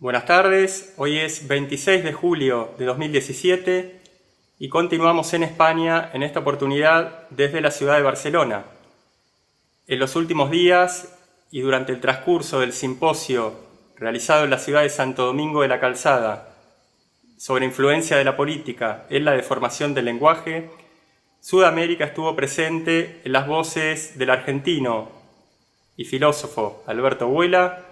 Buenas tardes, hoy es 26 de julio de 2017 y continuamos en España, en esta oportunidad desde la ciudad de Barcelona. En los últimos días y durante el transcurso del simposio realizado en la ciudad de Santo Domingo de la Calzada sobre influencia de la política en la deformación del lenguaje, Sudamérica estuvo presente en las voces del argentino y filósofo Alberto Buela,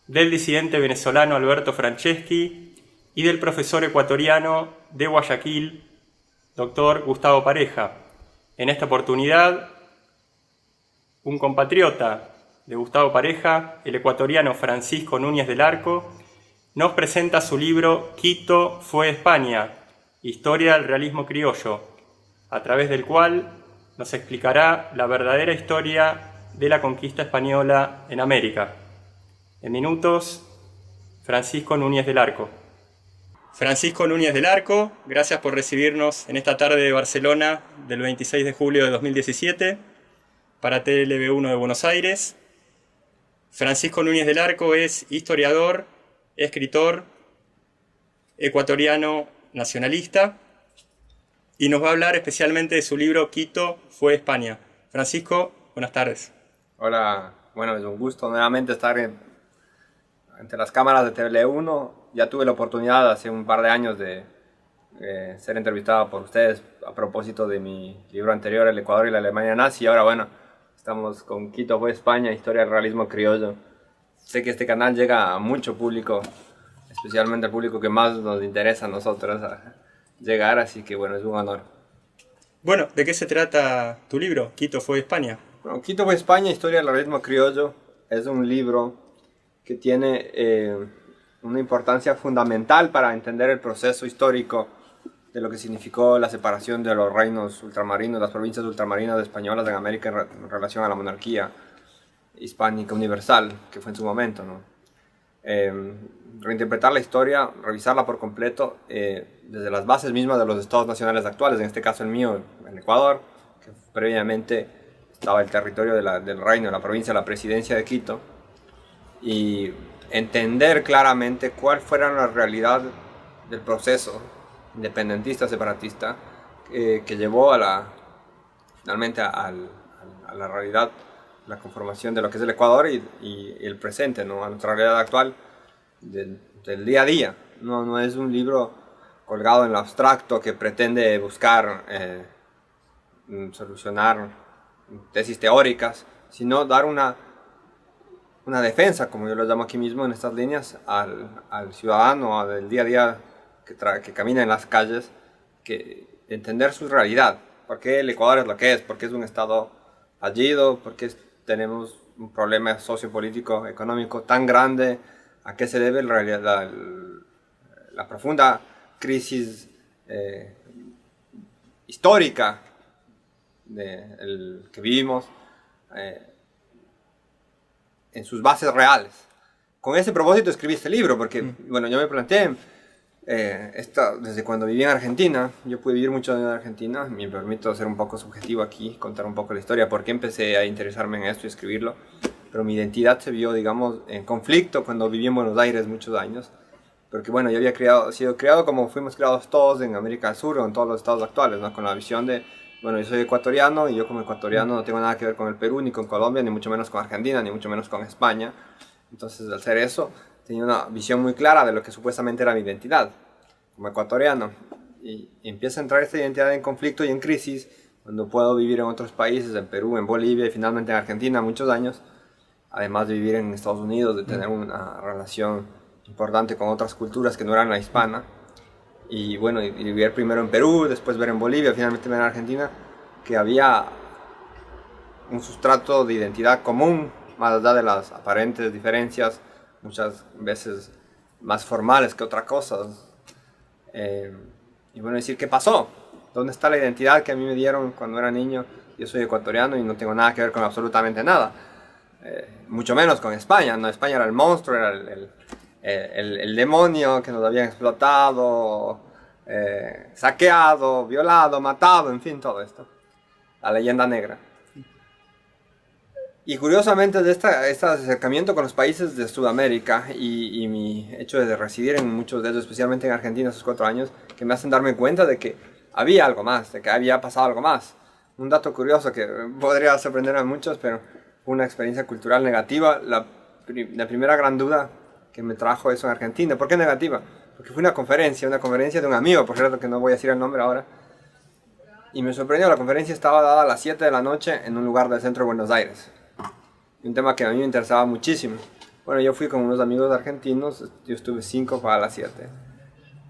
del disidente venezolano Alberto Franceschi y del profesor ecuatoriano de Guayaquil, doctor Gustavo Pareja. En esta oportunidad, un compatriota de Gustavo Pareja, el ecuatoriano Francisco Núñez del Arco, nos presenta su libro Quito fue España, historia del realismo criollo, a través del cual nos explicará la verdadera historia de la conquista española en América. En minutos, Francisco Núñez del Arco. Francisco Núñez del Arco, gracias por recibirnos en esta tarde de Barcelona del 26 de julio de 2017 para TLV1 de Buenos Aires. Francisco Núñez del Arco es historiador, escritor, ecuatoriano nacionalista y nos va a hablar especialmente de su libro Quito fue España. Francisco, buenas tardes. Hola, bueno, es un gusto nuevamente estar entre las cámaras de TLV1. Ya tuve la oportunidad hace un par de años de ser entrevistado por ustedes a propósito de mi libro anterior, El Ecuador y la Alemania nazi. Y ahora, bueno, estamos con Quito fue España, historia del realismo criollo. Sé que este canal llega a mucho público, especialmente al público que más nos interesa a nosotros llegar, así que bueno, es un honor. Bueno, ¿de qué se trata tu libro, Quito fue España? Bueno, Quito fue España, historia del realismo criollo, es un libro que tiene una importancia fundamental para entender el proceso histórico de lo que significó la separación de los reinos ultramarinos, las provincias ultramarinas españolas en América en relación a la monarquía hispánica universal, que fue en su momento, ¿no? Reinterpretar la historia, revisarla por completo desde las bases mismas de los estados nacionales actuales, en este caso el mío, el Ecuador, que previamente estaba el territorio del reino, de la provincia, la presidencia de Quito, y entender claramente cuál fuera la realidad del proceso independentista, separatista, que llevó finalmente a la realidad, la conformación de lo que es el Ecuador y el presente, ¿no? A nuestra realidad actual del día a día. No es un libro colgado en lo abstracto que pretende buscar solucionar tesis teóricas, sino dar una defensa, como yo lo llamo aquí mismo en estas líneas, al ciudadano del día a día que camina en las calles, que entender su realidad, por qué el Ecuador es lo que es, por qué es un estado fallido, por qué tenemos un problema sociopolítico, económico tan grande, a qué se debe la profunda crisis histórica que vivimos en sus bases reales. Con ese propósito escribí este libro, porque bueno, yo me planteé desde cuando viví en Argentina. Yo pude vivir mucho en Argentina, me permito ser un poco subjetivo aquí, contar un poco la historia, por qué empecé a interesarme en esto y escribirlo. Pero mi identidad se vio, digamos, en conflicto cuando viví en Buenos Aires muchos años, porque bueno, yo había sido criado como fuimos criados todos en América del Sur o en todos los estados actuales, ¿no? Con la visión de, bueno, yo soy ecuatoriano y yo como ecuatoriano no tengo nada que ver con el Perú, ni con Colombia, ni mucho menos con Argentina, ni mucho menos con España. Entonces, al ser eso, tenía una visión muy clara de lo que supuestamente era mi identidad como ecuatoriano. Y empieza a entrar esta identidad en conflicto y en crisis cuando puedo vivir en otros países, en Perú, en Bolivia y finalmente en Argentina muchos años, además de vivir en Estados Unidos, de tener una relación importante con otras culturas que no eran la hispana. Y bueno, y vivir primero en Perú, después ver en Bolivia, finalmente ver en Argentina, que había un sustrato de identidad común, más allá de las aparentes diferencias, muchas veces más formales que otras cosas. Y bueno, decir, ¿qué pasó? ¿Dónde está la identidad que a mí me dieron cuando era niño? Yo soy ecuatoriano y no tengo nada que ver con absolutamente nada. Mucho menos con España, ¿no? España era el monstruo, era el demonio que nos habían explotado, saqueado, violado, matado, en fin, todo esto. La leyenda negra. Y curiosamente de este acercamiento con los países de Sudamérica y mi hecho de residir en muchos de ellos, especialmente en Argentina esos 4 años, que me hacen darme cuenta de que había algo más, de que había pasado algo más. Un dato curioso que podría sorprender a muchos, pero fue una experiencia cultural negativa. La primera gran duda que me trajo eso en Argentina. ¿Por qué negativa? Porque fue una conferencia de un amigo, por cierto, que no voy a decir el nombre ahora. Y me sorprendió, la conferencia estaba dada a las 7 de la noche en un lugar del centro de Buenos Aires. Un tema que a mí me interesaba muchísimo. Bueno, yo fui con unos amigos argentinos, yo estuve 5 para las 7.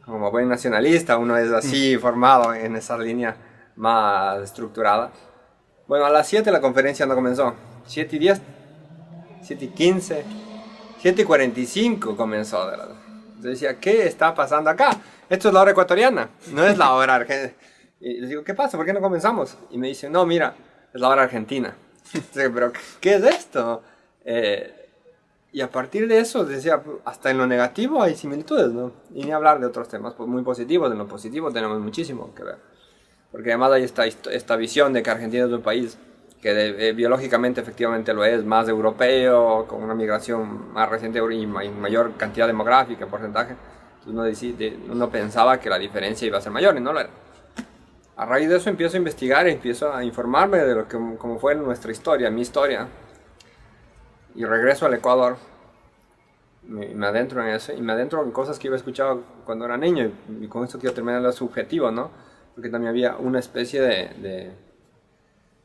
Como buen nacionalista, uno es así formado en esa línea más estructurada. Bueno, a las 7 la conferencia no comenzó. 7:10, 7:15, 7:45 comenzó. Yo decía, ¿qué está pasando acá? Esto es la hora ecuatoriana, no es la hora argentina. Y les digo, ¿qué pasa? ¿Por qué no comenzamos? Y me dicen, no, mira, es la hora argentina. Pero, ¿qué es esto? Y a partir de eso, decía, hasta en lo negativo hay similitudes, ¿no? Y ni hablar de otros temas muy positivos. En lo positivo tenemos muchísimo que ver. Porque además hay esta visión de que Argentina es un país que biológicamente efectivamente lo es, más europeo, con una migración más reciente y mayor cantidad demográfica, porcentaje. Entonces uno pensaba que la diferencia iba a ser mayor y no lo era. A raíz de eso empiezo a investigar y empiezo a informarme de cómo fue nuestra historia, mi historia. Y regreso al Ecuador, me adentro en eso, y me adentro en cosas que yo había escuchado cuando era niño, y con esto quiero terminar lo subjetivo, ¿no? Porque también había una especie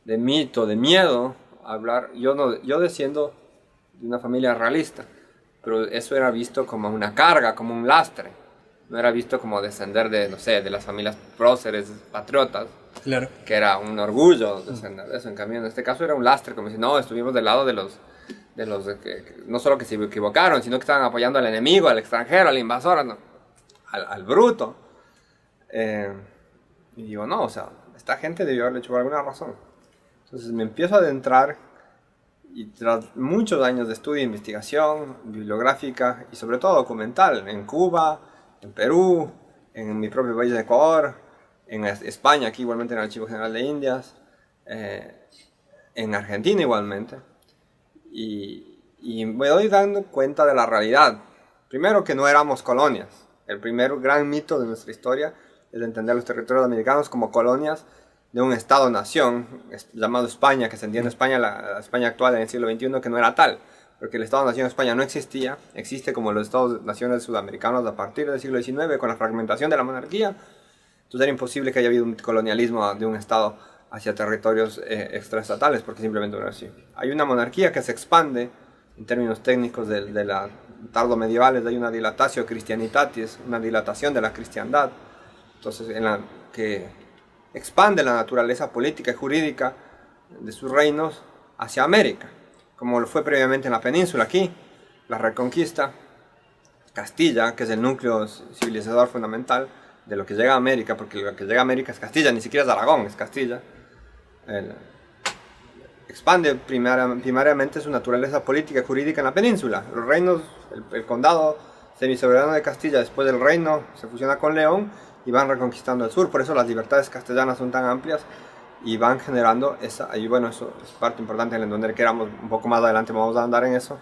de mito, de miedo a hablar. Yo desciendo de una familia realista, pero eso era visto como una carga, como un lastre. No era visto como descender de, no sé, de las familias próceres, patriotas. Claro. Que era un orgullo descender de eso. En cambio, en este caso era un lastre, como si no, estuvimos del lado de los que no solo que se equivocaron, sino que estaban apoyando al enemigo, al extranjero, al invasor, ¿no? al bruto. Y digo, no, o sea, esta gente debió haberlo hecho por alguna razón. Entonces me empiezo a adentrar y tras muchos años de estudio e investigación bibliográfica y sobre todo documental en Cuba, en Perú, en mi propio país de Ecuador, en España, aquí igualmente en el Archivo General de Indias, en Argentina igualmente, y me doy dando cuenta de la realidad. Primero que no éramos colonias. El primer gran mito de nuestra historia es entender los territorios americanos como colonias de un Estado-nación llamado España, que se entiende España, la España actual en el siglo XXI, que no era tal. Porque el Estado-Nación de España no existía, existe como los Estados-Naciones sudamericanos a partir del siglo XIX, con la fragmentación de la monarquía. Entonces era imposible que haya habido un colonialismo de un Estado hacia territorios extraestatales, porque simplemente no era así. Hay una monarquía que se expande, en términos técnicos de la tardo-medievales, hay una dilatatio Christianitatis, una dilatación de la cristiandad, entonces que expande la naturaleza política y jurídica de sus reinos hacia América, como lo fue previamente en la península aquí, la Reconquista, Castilla, que es el núcleo civilizador fundamental de lo que llega a América, porque lo que llega a América es Castilla, ni siquiera es Aragón, es Castilla. Expande primariamente su naturaleza política y jurídica en la península. Los reinos, el condado semisoberano de Castilla, después del reino, se fusiona con León y van reconquistando el sur. Por eso las libertades castellanas son tan amplias y van generando esa, y bueno, eso es parte importante en entender que éramos un poco más adelante, vamos a andar en eso,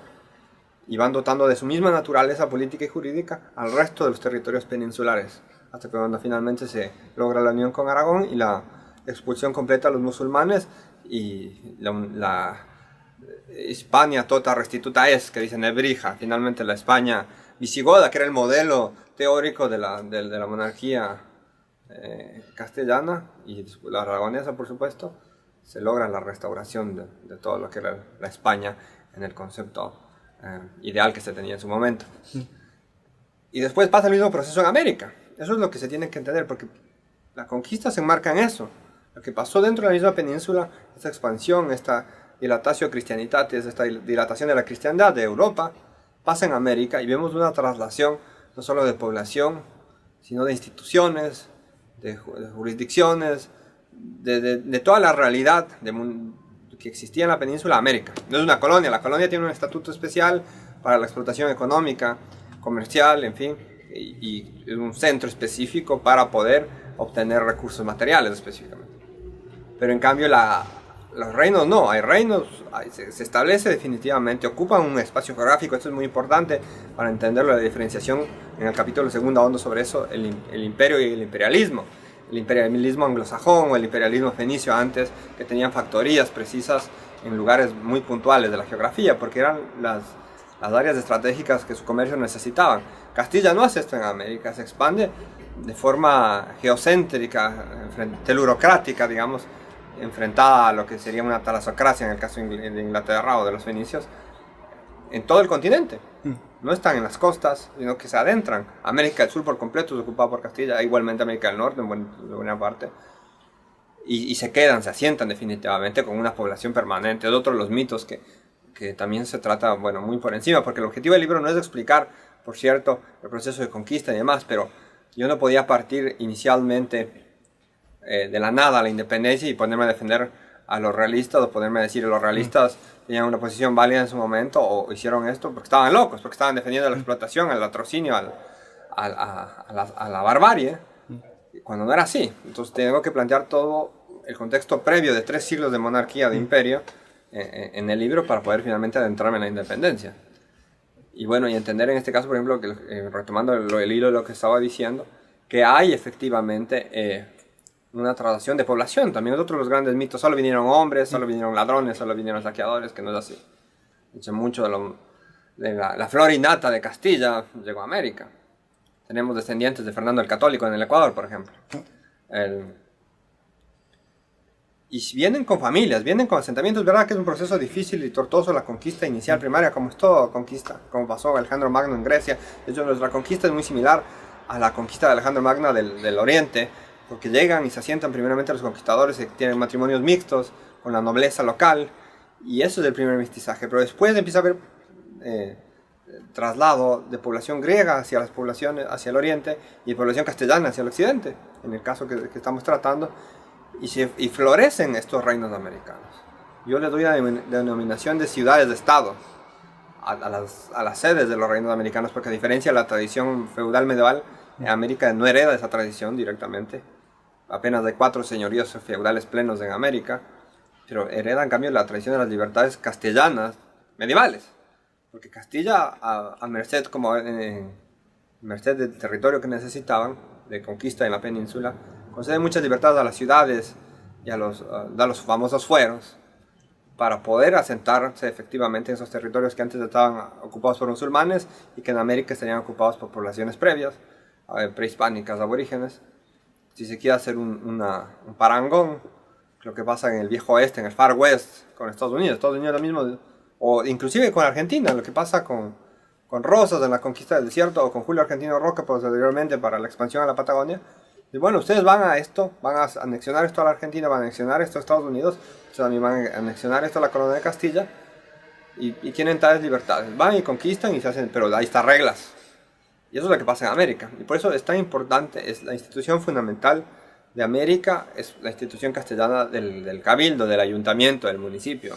y van dotando de su misma naturaleza política y jurídica al resto de los territorios peninsulares, hasta que cuando finalmente se logra la unión con Aragón y la expulsión completa de los musulmanes y la Hispania tota restituta es, que dice Nebrija, finalmente la España visigoda, que era el modelo teórico de la monarquía castellana y la aragonesa, por supuesto, se logra la restauración de todo lo que era la España en el concepto ideal que se tenía en su momento. Y después pasa el mismo proceso en América. Eso es lo que se tiene que entender, porque la conquista se enmarca en eso. Lo que pasó dentro de la misma península, esta expansión, esta dilatatio Christianitatis, esta dilatación de la cristiandad de Europa, pasa en América y vemos una traslación no solo de población, sino de instituciones, de jurisdicciones, de toda la realidad que existía en la península de América. No es una colonia, la colonia tiene un estatuto especial para la explotación económica, comercial, en fin, y es un centro específico para poder obtener recursos materiales específicamente. Pero en cambio los reinos no, hay reinos, se establece definitivamente, ocupan un espacio geográfico. Esto es muy importante para entender la diferenciación. En el capítulo segundo ahondo sobre eso, el imperio y el imperialismo. El imperialismo anglosajón o el imperialismo fenicio antes, que tenían factorías precisas en lugares muy puntuales de la geografía, porque eran las áreas estratégicas que su comercio necesitaban. Castilla no hace esto en América, se expande de forma geocéntrica, telurocrática, digamos, enfrentada a lo que sería una talasocracia en el caso de Inglaterra o de los fenicios, en todo el continente. No están en las costas, sino que se adentran. América del Sur por completo es ocupada por Castilla, igualmente América del Norte en buena parte. Y se quedan, se asientan definitivamente con una población permanente. Es otro de los mitos que también se trata, bueno, muy por encima, porque el objetivo del libro no es explicar, por cierto, el proceso de conquista y demás, pero yo no podía partir inicialmente de la nada a la independencia y ponerme a defender a los realistas, o ponerme a decir que los realistas tenían una posición válida en su momento o hicieron esto porque estaban locos, porque estaban defendiendo la explotación, el latrocinio, a la barbarie, cuando no era así. Entonces tengo que plantear todo el contexto previo de 3 siglos de monarquía, de imperio, en el libro para poder finalmente adentrarme en la independencia. Y bueno, y entender en este caso, por ejemplo, que, retomando el hilo de lo que estaba diciendo, que hay efectivamente una traslación de población. También es otro de los grandes mitos. Solo vinieron hombres, solo vinieron ladrones, solo vinieron saqueadores, que no es así. De hecho, mucho de la flora innata de Castilla llegó a América. Tenemos descendientes de Fernando el Católico en el Ecuador, por ejemplo. Y vienen con familias, vienen con asentamientos. Es verdad que es un proceso difícil y tortuoso la conquista inicial primaria, como es toda conquista, como pasó Alejandro Magno en Grecia. De hecho, nuestra conquista es muy similar a la conquista de Alejandro Magno del Oriente, porque llegan y se asientan primeramente los conquistadores y tienen matrimonios mixtos con la nobleza local, y eso es el primer mestizaje. Pero después empieza a haber traslado de población griega hacia las poblaciones, hacia el oriente, y de población castellana hacia el occidente, en el caso que estamos tratando, y florecen estos reinos americanos. Yo les doy la denominación de ciudades de estado a las sedes de los reinos americanos, porque a diferencia de la tradición feudal medieval, América no hereda esa tradición directamente. Apenas hay 4 señoríos feudales plenos en América, pero hereda en cambio la tradición de las libertades castellanas medievales, porque Castilla, a merced, merced del territorio que necesitaban de conquista en la península, concede muchas libertades a las ciudades y a los famosos fueros para poder asentarse efectivamente en esos territorios que antes estaban ocupados por musulmanes y que en América estarían ocupados por poblaciones previas, prehispánicas, aborígenes. Si se quiere hacer un parangón, lo que pasa en el viejo oeste, en el Far West, con Estados Unidos lo mismo, o inclusive con Argentina, lo que pasa con Rosas en la conquista del desierto, o con Julio Argentino Roca posteriormente para la expansión a la Patagonia. Y bueno, ustedes van a anexionar esto a la Argentina, van a anexionar esto a Estados Unidos, ustedes también van a anexionar esto a la Corona de Castilla, y tienen tales libertades. Van y conquistan y se hacen, pero ahí están reglas. Y eso es lo que pasa en América. Y por eso es tan importante, es la institución fundamental de América, es la institución castellana del cabildo, del ayuntamiento, del municipio.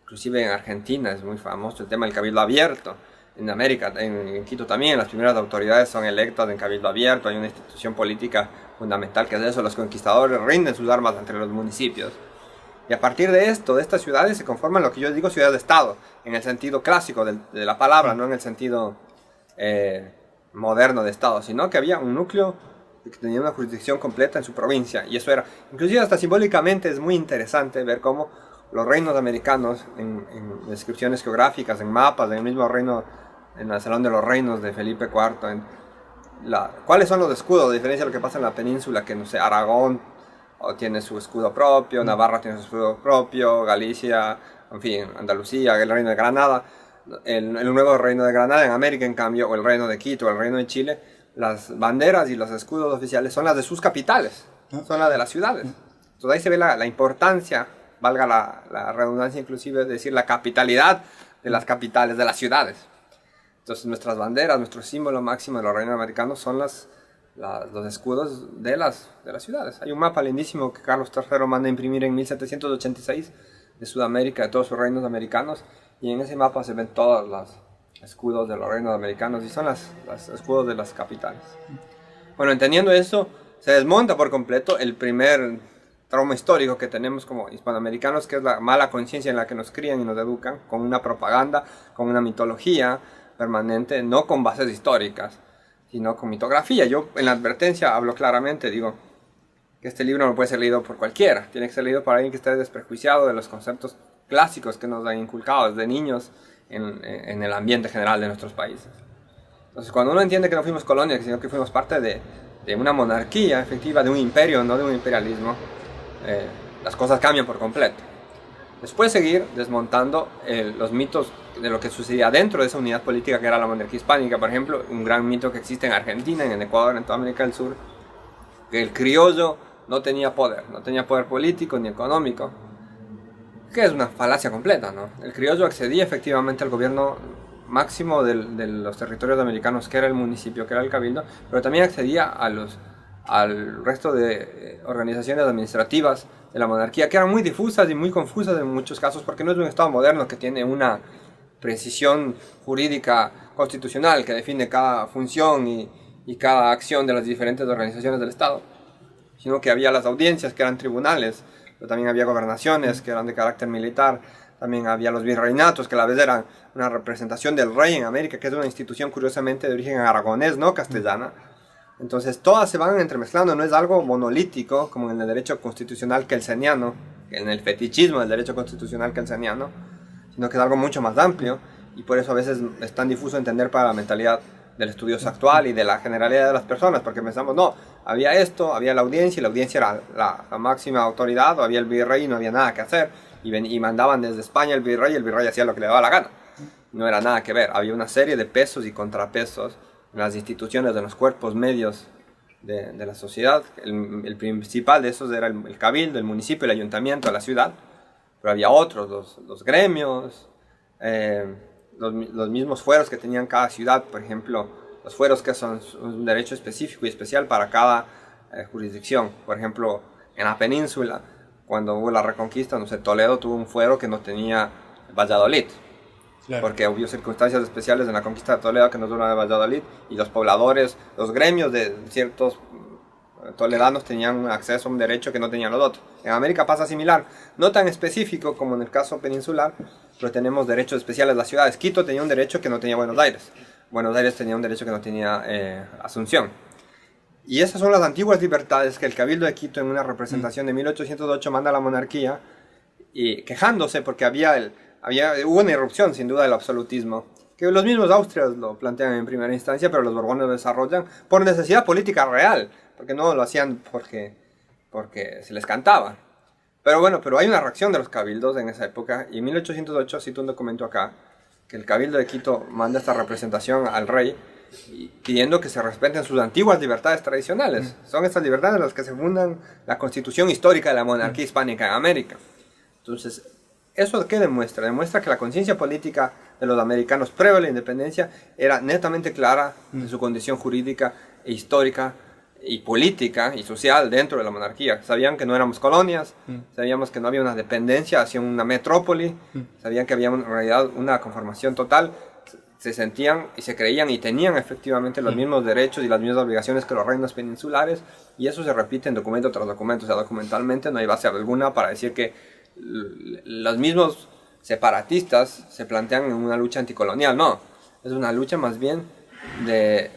Inclusive en Argentina es muy famoso el tema del cabildo abierto. En América, en Quito también, las primeras autoridades son electas en cabildo abierto. Hay una institución política fundamental que es eso. Los conquistadores rinden sus armas entre los municipios. Y a partir de esto, de estas ciudades, se conforman lo que yo digo ciudades de estado, en el sentido clásico de la palabra, no en el sentido moderno de estado, sino que había un núcleo que tenía una jurisdicción completa en su provincia, y eso era, inclusive hasta simbólicamente es muy interesante ver cómo los reinos americanos, en descripciones geográficas, en mapas, en el mismo reino, en el Salón de los Reinos de Felipe IV, cuáles son los escudos, a diferencia de lo que pasa en la península, que no sé, Aragón tiene su escudo propio, Navarra tiene su escudo propio, Galicia, en fin, Andalucía, el reino de Granada. El nuevo reino de Granada en América, en cambio, o el reino de Quito, o el reino de Chile, las banderas y los escudos oficiales son las de sus capitales, son las de las ciudades. Entonces ahí se ve la importancia, valga la redundancia inclusive, es decir, la capitalidad de las capitales, de las ciudades. Entonces nuestras banderas, nuestro símbolo máximo de los reinos americanos son los escudos de las ciudades. Hay un mapa lindísimo que Carlos III manda a imprimir en 1786 de Sudamérica, de todos sus reinos americanos, y en ese mapa se ven todos los escudos de los reinos americanos y son los escudos de las capitales. Bueno, entendiendo eso, se desmonta por completo el primer trauma histórico que tenemos como hispanoamericanos, que es la mala conciencia en la que nos crían y nos educan, con una propaganda, con una mitología permanente, no con bases históricas, sino con mitografía. Yo en la advertencia hablo claramente, digo que este libro no puede ser leído por cualquiera, tiene que ser leído por alguien que esté desprejuiciado de los conceptos clásicos que nos han inculcado desde niños en el ambiente general de nuestros países. Entonces, cuando uno entiende que no fuimos colonia, sino que fuimos parte de una monarquía efectiva, de un imperio, no de un imperialismo, las cosas cambian por completo. Después seguir desmontando los mitos de lo que sucedía dentro de esa unidad política que era la monarquía hispánica. Por ejemplo, un gran mito que existe en Argentina, en Ecuador, en toda América del Sur, que el criollo no tenía poder político ni económico, que es una falacia completa, ¿no? El criollo accedía efectivamente al gobierno máximo de los territorios americanos, que era el municipio, que era el cabildo, pero también accedía al resto de organizaciones administrativas de la monarquía, que eran muy difusas y muy confusas en muchos casos, porque no es un Estado moderno que tiene una precisión jurídica constitucional que define cada función y cada acción de las diferentes organizaciones del Estado, sino que había las audiencias, que eran tribunales, pero también había gobernaciones, que eran de carácter militar, también había los virreinatos, que a la vez eran una representación del rey en América, que es una institución curiosamente de origen aragonés, no castellana. Entonces todas se van entremezclando, no es algo monolítico como en el derecho constitucional kelseniano, en el fetichismo del derecho constitucional kelseniano, sino que es algo mucho más amplio, y por eso a veces es tan difuso entender para la mentalidad del estudioso actual y de la generalidad de las personas, porque pensamos, no, había esto, había la audiencia, y la audiencia era la máxima autoridad, o había el virrey y no había nada que hacer, y mandaban desde España el virrey hacía lo que le daba la gana. No era nada que ver, había una serie de pesos y contrapesos en las instituciones, de los cuerpos medios de la sociedad. El principal de esos era el cabildo, el municipio, el ayuntamiento, la ciudad, pero había otros, los gremios, los mismos fueros que tenían cada ciudad, por ejemplo, los fueros que son un derecho específico y especial para cada jurisdicción. Por ejemplo, en la península, cuando hubo la reconquista, no sé, Toledo tuvo un fuero que no tenía Valladolid, claro, porque hubo circunstancias especiales en la conquista de Toledo que no tuvo de Valladolid, y los pobladores, los gremios de ciertos toledanos tenían acceso a un derecho que no tenían los otros. En América pasa similar, no tan específico como en el caso peninsular, pero tenemos derechos especiales. Las ciudades, Quito tenía un derecho que no tenía Buenos Aires, Buenos Aires tenía un derecho que no tenía Asunción. Y esas son las antiguas libertades que el Cabildo de Quito, en una representación de 1808, manda a la monarquía, y quejándose porque hubo una irrupción sin duda del absolutismo, que los mismos austrias lo plantean en primera instancia, pero los borbones lo desarrollan por necesidad política real, porque no lo hacían porque se les cantaba. Pero bueno, pero hay una reacción de los cabildos en esa época, y en 1808, cito un documento acá, que el Cabildo de Quito manda esta representación al rey, pidiendo que se respeten sus antiguas libertades tradicionales. Son estas libertades en las que se fundan la constitución histórica de la monarquía hispánica en América. Entonces, ¿eso qué demuestra? Demuestra que la conciencia política de los americanos previo a la independencia era netamente clara de su condición jurídica e histórica y política y social dentro de la monarquía. Sabían que no éramos colonias, sabíamos que no había una dependencia hacia una metrópoli, sabían que había en realidad una conformación total, se sentían y se creían y tenían efectivamente los mismos derechos y las mismas obligaciones que los reinos peninsulares, y eso se repite en documento tras documento. O sea, documentalmente no hay base alguna para decir que los mismos separatistas se plantean en una lucha anticolonial. No, es una lucha más bien de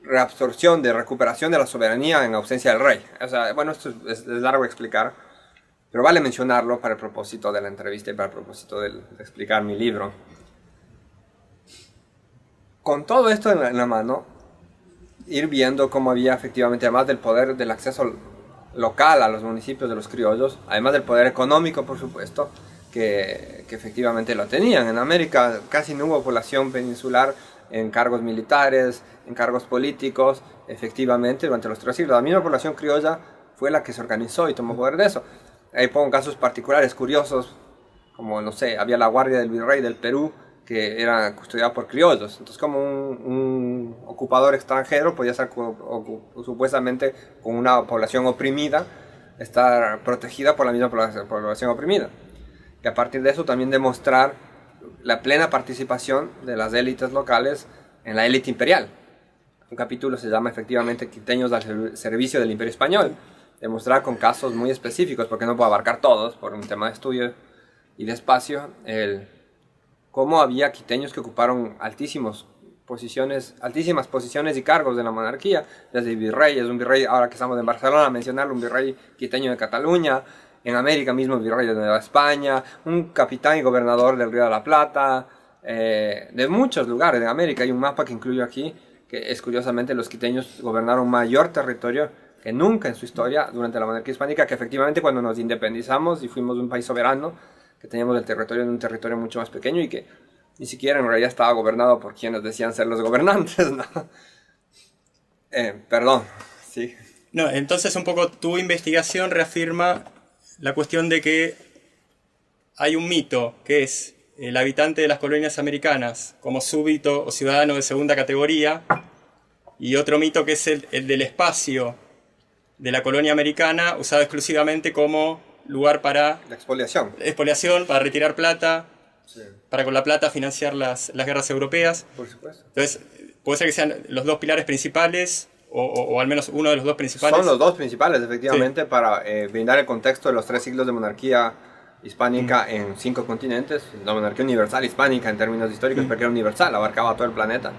reabsorción, de recuperación de la soberanía en ausencia del rey. O sea, bueno, esto es largo de explicar, pero vale mencionarlo para el propósito de la entrevista y para el propósito de explicar mi libro. Con todo esto en la mano, ir viendo cómo había efectivamente, además del poder del acceso local a los municipios de los criollos, además del poder económico, por supuesto, que efectivamente lo tenían. En América casi no hubo población peninsular en cargos militares, en cargos políticos, efectivamente, durante los 3 siglos. La misma población criolla fue la que se organizó y tomó poder de eso. Ahí pongo casos particulares curiosos, como, no sé, había la guardia del virrey del Perú, que era custodiada por criollos. Entonces, como un ocupador extranjero podía estar supuestamente con una población oprimida, estar protegida por la misma población oprimida. Y a partir de eso también demostrar la plena participación de las élites locales en la élite imperial. Un capítulo se llama efectivamente Quiteños al servicio del Imperio Español, demostrar con casos muy específicos, porque no puedo abarcar todos por un tema de estudio y de espacio, cómo había quiteños que ocuparon altísimas posiciones y cargos de la monarquía, desde virreyes, un virrey, ahora que estamos en Barcelona, mencionarlo, un virrey quiteño de Cataluña, en América mismo el virrey de Nueva España, un capitán y gobernador del Río de la Plata, de muchos lugares de América. Hay un mapa que incluyo aquí, que es curiosamente los quiteños gobernaron mayor territorio que nunca en su historia durante la monarquía hispánica, que efectivamente cuando nos independizamos y fuimos un país soberano, que teníamos el territorio en un territorio mucho más pequeño y que ni siquiera en realidad estaba gobernado por quienes decían ser los gobernantes, ¿no? Perdón, sí. No, entonces un poco tu investigación reafirma la cuestión de que hay un mito, que es el habitante de las colonias americanas como súbdito o ciudadano de segunda categoría, y otro mito que es el del espacio de la colonia americana usado exclusivamente como lugar para la expoliación, para retirar plata, sí, para con la plata financiar las guerras europeas. por supuesto. Entonces, puede ser que sean los dos pilares principales, o al menos uno de los dos principales. Son los dos principales, efectivamente, sí, para brindar el contexto de los 3 siglos de monarquía hispánica en 5 continentes. La monarquía universal hispánica en términos históricos, porque era universal, abarcaba todo el planeta.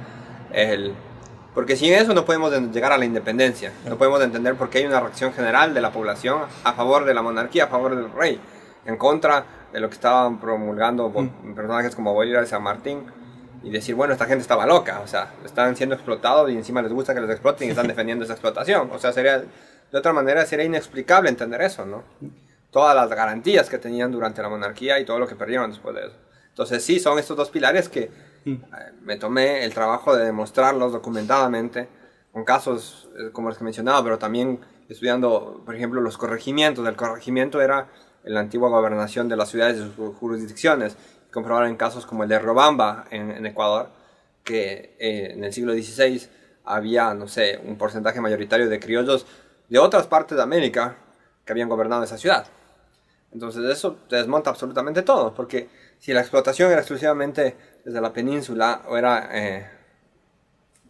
Porque sin eso no podemos llegar a la independencia, no podemos entender por qué hay una reacción general de la población a favor de la monarquía, a favor del rey, en contra de lo que estaban promulgando personajes como Bolívar y San Martín, y decir, bueno, esta gente estaba loca, o sea, están siendo explotados y encima les gusta que los exploten y están defendiendo esa explotación. O sea, de otra manera sería inexplicable entender eso, ¿no? Todas las garantías que tenían durante la monarquía y todo lo que perdieron después de eso. Entonces sí, son estos dos pilares que me tomé el trabajo de demostrarlos documentadamente, con casos como los que mencionaba, pero también estudiando, por ejemplo, los corregimientos. El corregimiento era la antigua gobernación de las ciudades y sus jurisdicciones. Comprobar en casos como el de Riobamba en Ecuador, que en el siglo XVI había, no sé, un porcentaje mayoritario de criollos de otras partes de América que habían gobernado esa ciudad. Entonces eso te desmonta absolutamente todo, porque si la explotación era exclusivamente desde la península o era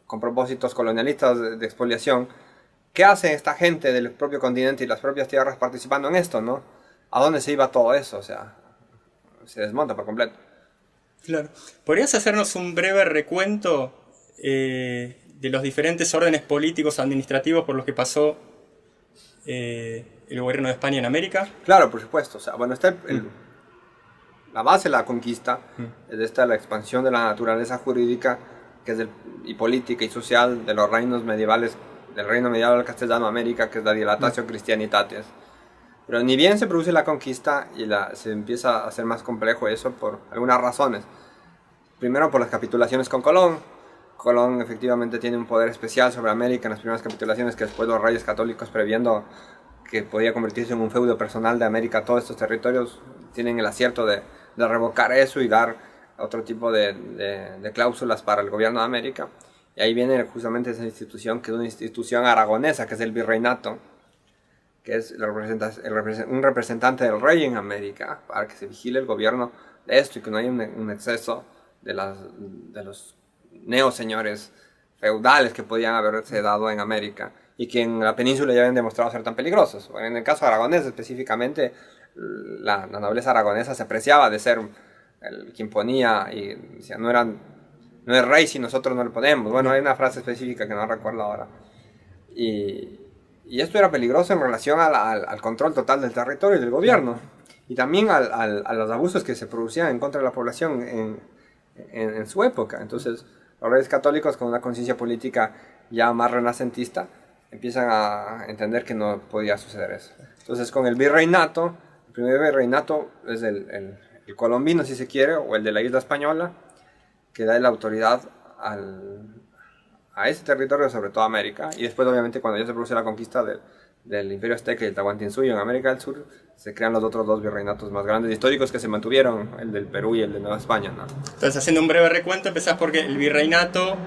con propósitos colonialistas de expoliación, ¿qué hace esta gente del propio continente y las propias tierras participando en esto, no? ¿A dónde se iba todo eso? O sea, se desmonta por completo. Claro. ¿Podrías hacernos un breve recuento de los diferentes órdenes políticos administrativos por los que pasó el gobierno de España en América? Claro, por supuesto. O sea, bueno, está la base de la conquista, es la expansión de la naturaleza jurídica que es y política y social de los reinos medievales, del reino medieval castellano América, que es la Dilatatio Christianitatis. Pero ni bien se produce la conquista y se empieza a hacer más complejo eso por algunas razones. Primero por las capitulaciones con Colón. Colón efectivamente tiene un poder especial sobre América en las primeras capitulaciones, que después los reyes católicos, previendo que podía convertirse en un feudo personal de América, todos estos territorios, tienen el acierto de revocar eso y dar otro tipo de cláusulas para el gobierno de América. Y ahí viene justamente esa institución, que es una institución aragonesa, que es el virreinato, que es un representante del rey en América, para que se vigile el gobierno de esto y que no haya un exceso de los neoseñores feudales que podían haberse dado en América y que en la península ya habían demostrado ser tan peligrosos. En el caso aragonés específicamente, la nobleza aragonesa se apreciaba de ser quien ponía y decía, no es rey si nosotros no le ponemos. Bueno, hay una frase específica que no recuerdo ahora. Y esto era peligroso en relación al control total del territorio y del gobierno. Y también a los abusos que se producían en contra de la población en su época. Entonces, los reyes católicos, con una conciencia política ya más renacentista, empiezan a entender que no podía suceder eso. Entonces, con el virreinato, el primer virreinato es el colombino, si se quiere, o el de la isla española, que da la autoridad a ese territorio, sobre todo América. Y después, obviamente, cuando ya se produce la conquista del Imperio Azteca y el Tahuantinsuyo en América del Sur, se crean los otros dos virreinatos más grandes históricos que se mantuvieron, el del Perú y el de Nueva España, ¿no? Entonces, haciendo un breve recuento, empezás porque el virreinato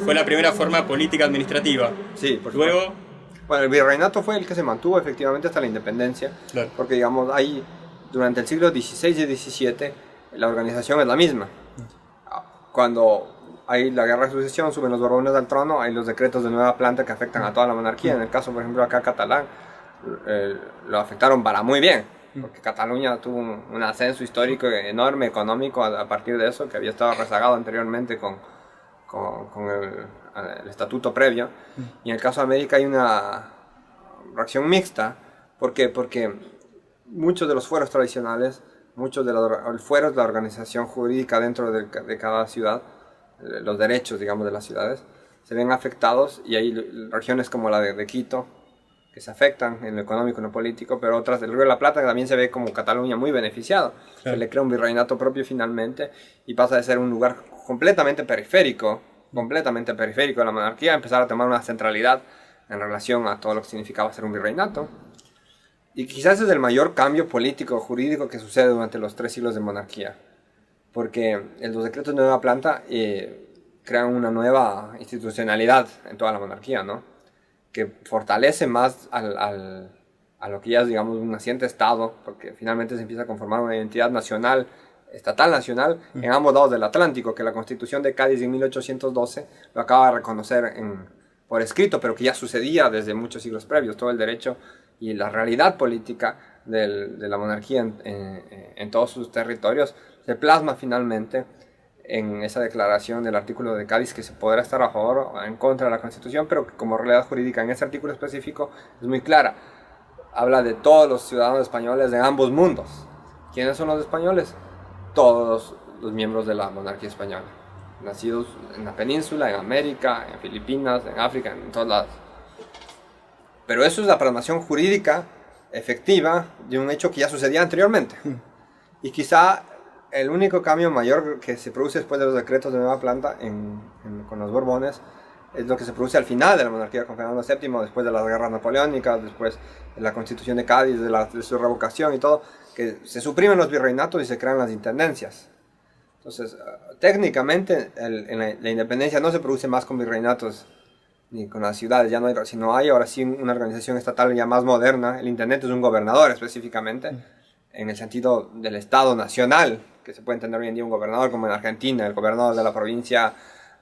fue la primera forma política administrativa. Sí, por supuesto. Luego, bueno, el virreinato fue el que se mantuvo efectivamente hasta la independencia, claro, porque digamos, ahí durante el siglo XVI y XVII la organización es la misma. Cuando hay la guerra de sucesión, suben los Borbones al trono, hay los decretos de nueva planta que afectan a toda la monarquía. En el caso, por ejemplo, acá catalán, lo afectaron para muy bien, porque Cataluña tuvo un ascenso histórico enorme, económico, a partir de eso, que había estado rezagado anteriormente con el estatuto previo. Y en el caso de América hay una reacción mixta. ¿Por qué? Porque muchos de los fueros tradicionales, muchos de los fueros de la organización jurídica dentro de cada ciudad, los derechos, digamos, de las ciudades, se ven afectados, y hay regiones como la de Quito, que se afectan en lo económico y en lo político, pero otras del Río de la Plata también se ve como Cataluña muy beneficiado. Se le crea un virreinato propio finalmente, y pasa de ser un lugar completamente periférico de la monarquía, a empezar a tomar una centralidad en relación a todo lo que significaba ser un virreinato. Y quizás ese es el mayor cambio político, jurídico que sucede durante los 3 siglos de monarquía, porque los decretos de nueva planta crean una nueva institucionalidad en toda la monarquía, ¿no? Que fortalece más a lo que ya es, digamos, un naciente Estado, porque finalmente se empieza a conformar una identidad nacional, estatal nacional, en ambos lados del Atlántico, que la Constitución de Cádiz en 1812 lo acaba de reconocer por escrito, pero que ya sucedía desde muchos siglos previos. Todo el derecho y la realidad política de la monarquía en todos sus territorios se plasma finalmente en esa declaración del artículo de Cádiz, que se podrá estar a favor o en contra de la Constitución, pero que como realidad jurídica en ese artículo específico es muy clara. Habla de todos los ciudadanos españoles de ambos mundos. ¿Quiénes son los españoles? Todos los miembros de la monarquía española, nacidos en la península, en América, en Filipinas, en África, en todos lados. Pero eso es la plasmación jurídica efectiva de un hecho que ya sucedía anteriormente. Y quizá el único cambio mayor que se produce después de los decretos de nueva planta con los Borbones es lo que se produce al final de la monarquía con Fernando VII, después de las guerras napoleónicas, después de la Constitución de Cádiz, de su revocación y todo, que se suprimen los virreinatos y se crean las intendencias. Entonces, técnicamente la independencia no se produce más con virreinatos ni con las ciudades, ya no hay, sino hay ahora sí una organización estatal ya más moderna. El intendente es un gobernador específicamente, en el sentido del Estado nacional, que se puede entender hoy en día un gobernador como en Argentina, el gobernador de la provincia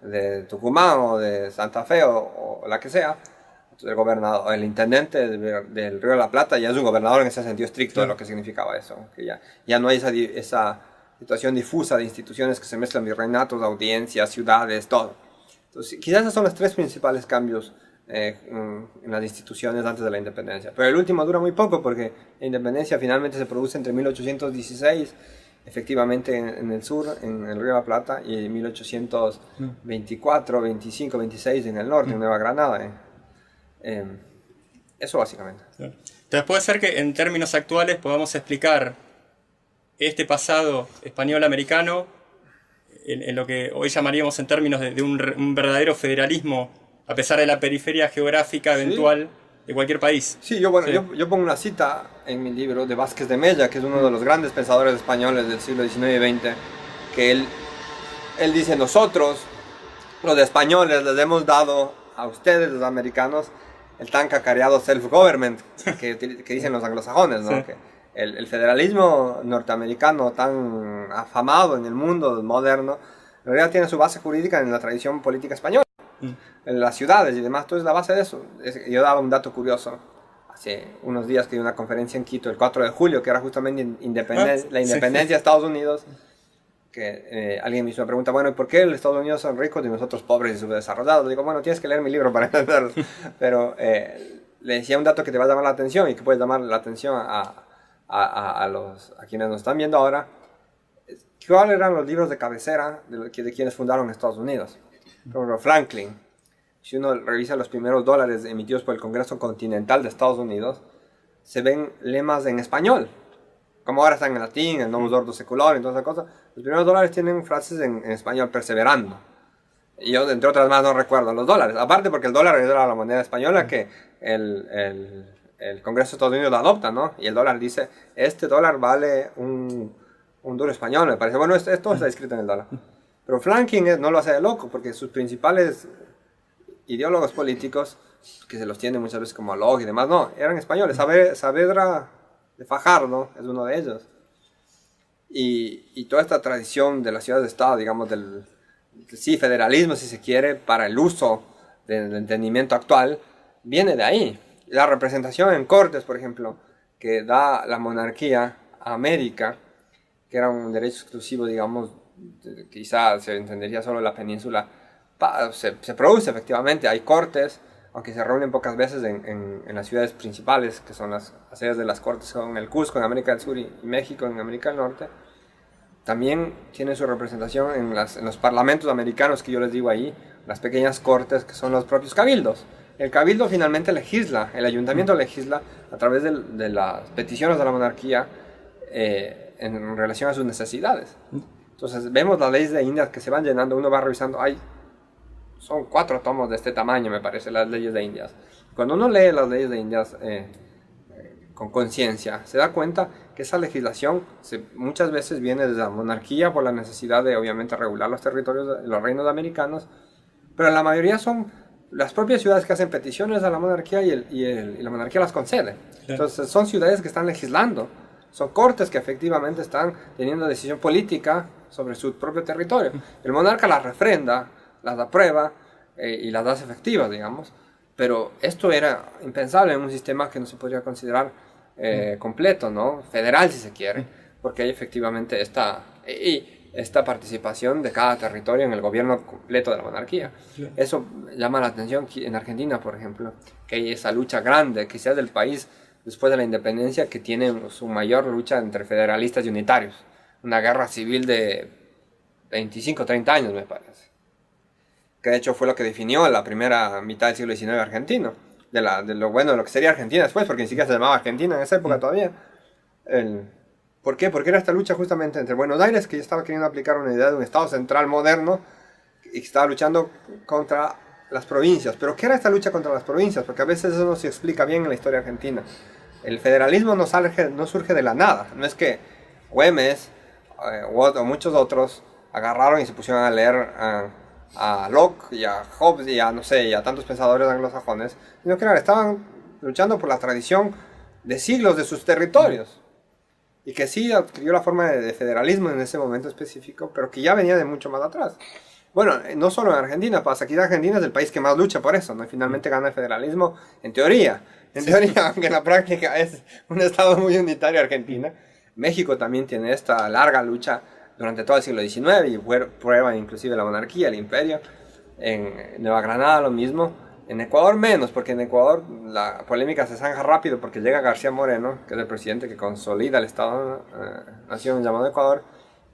de Tucumán o de Santa Fe o la que sea. Entonces el intendente del Río de la Plata ya es un gobernador en ese sentido estricto de lo que significaba eso, que ya no hay esa situación difusa de instituciones que se mezclan, virreinatos, audiencias, ciudades, todo. Entonces quizás esos son los 3 principales cambios en las instituciones antes de la independencia. Pero el último dura muy poco, porque la independencia finalmente se produce entre 1816, efectivamente en el sur, en el Río de la Plata, y 1824, 25, 26 en el norte, en Nueva Granada. Eso básicamente. Entonces puede ser que en términos actuales podamos explicar este pasado español-americano en lo que hoy llamaríamos en términos de un verdadero federalismo, a pesar de la periferia geográfica eventual de cualquier país. Sí, yo pongo una cita en mi libro de Vázquez de Mella, que es uno de los grandes pensadores españoles del siglo XIX y XX, que él dice: nosotros, los españoles, les hemos dado a ustedes, los americanos, el tan cacareado self-government que dicen los anglosajones, ¿no? Sí. Que el federalismo norteamericano tan afamado en el mundo moderno, en realidad tiene su base jurídica en la tradición política española, en las ciudades y demás. Entonces la base de eso, yo daba un dato curioso hace unos días que di una conferencia en Quito el 4 de julio, que era justamente la independencia de Estados Unidos, que alguien me hizo una pregunta: bueno, ¿y por qué los Estados Unidos son ricos y nosotros pobres y subdesarrollados? Digo, bueno, tienes que leer mi libro para entenderlo. Pero le decía un dato que te va a llamar la atención y que puede llamar la atención a quienes nos están viendo ahora. ¿Cuáles eran los libros de cabecera de quienes fundaron Estados Unidos? Por ejemplo, Franklin. Si uno revisa los primeros dólares emitidos por el Congreso Continental de Estados Unidos, se ven lemas en español, como ahora están en latín, el Novus Ordo Secularum y todas esas cosas. Los primeros dólares tienen frases en español: perseverando. Y yo, entre otras más, no recuerdo los dólares. Aparte porque el dólar era la moneda española que el Congreso de Estados Unidos la adopta, ¿no? Y el dólar dice: este dólar vale un duro español, me parece. Bueno, esto está escrito en el dólar. Pero Franklin no lo hace de loco, porque sus principales ideólogos políticos, que se los tiene muchas veces como Locke y demás, no, eran españoles. Saavedra de Fajardo es uno de ellos. Y toda esta tradición de la ciudad de Estado, digamos, del federalismo, si se quiere, para el uso del entendimiento actual, viene de ahí. La representación en cortes, por ejemplo, que da la monarquía a América, que era un derecho exclusivo, digamos, quizás se entendería solo la península, se produce efectivamente, hay cortes, aunque se reúnen pocas veces en las ciudades principales, que son las sedes de las cortes, son el Cusco en América del Sur y México en América del Norte. También tiene su representación en los parlamentos americanos, que yo les digo ahí, las pequeñas cortes, que son los propios cabildos. El cabildo finalmente legisla, el ayuntamiento legisla a través de las peticiones de la monarquía en relación a sus necesidades. Entonces vemos las leyes de Indias que se van llenando, uno va revisando, son 4 tomos de este tamaño, me parece, las leyes de Indias. Cuando uno lee las leyes de Indias con conciencia, se da cuenta que esa legislación muchas veces viene desde la monarquía por la necesidad de, obviamente, regular los territorios de los reinos americanos, pero la mayoría son las propias ciudades que hacen peticiones a la monarquía y la monarquía las concede. Claro. Entonces son ciudades que están legislando, son cortes que efectivamente están teniendo decisión política sobre su propio territorio. El monarca las refrenda, las aprueba y las hace efectivas, digamos. Pero esto era impensable en un sistema que no se podría considerar completo, ¿no? Federal, si se quiere, porque hay efectivamente esta participación de cada territorio en el gobierno completo de la monarquía. Sí. Eso llama la atención en Argentina, por ejemplo, que hay esa lucha grande, quizás del país después de la independencia, que tiene su mayor lucha entre federalistas y unitarios. Una guerra civil de 25 o 30 años, me parece. Que de hecho fue lo que definió la primera mitad del siglo XIX argentino. De lo bueno de lo que sería Argentina después, porque ni siquiera se llamaba Argentina en esa época todavía. ¿Por qué? Porque era esta lucha justamente entre Buenos Aires, que ya estaba queriendo aplicar una idea de un Estado central moderno, y que estaba luchando contra las provincias. ¿Pero qué era esta lucha contra las provincias? Porque a veces eso no se explica bien en la historia argentina. El federalismo no surge de la nada. No es que Güemes o muchos otros agarraron y se pusieron a leer a Locke y a Hobbes y a, no sé, y a tantos pensadores anglosajones, sino que estaban luchando por la tradición de siglos de sus territorios. Y que sí adquirió la forma de federalismo en ese momento específico, pero que ya venía de mucho más atrás. Bueno, no solo en Argentina pasa, aquí Argentina es el país que más lucha por eso, ¿no? Y finalmente gana el federalismo, en teoría, aunque en la práctica es un estado muy unitario Argentina. México también tiene esta larga lucha durante todo el siglo XIX y prueba inclusive la monarquía, el imperio. En Nueva Granada lo mismo. En Ecuador menos, porque en Ecuador la polémica se zanja rápido porque llega García Moreno, que es el presidente que consolida el Estado-Nación llamado Ecuador,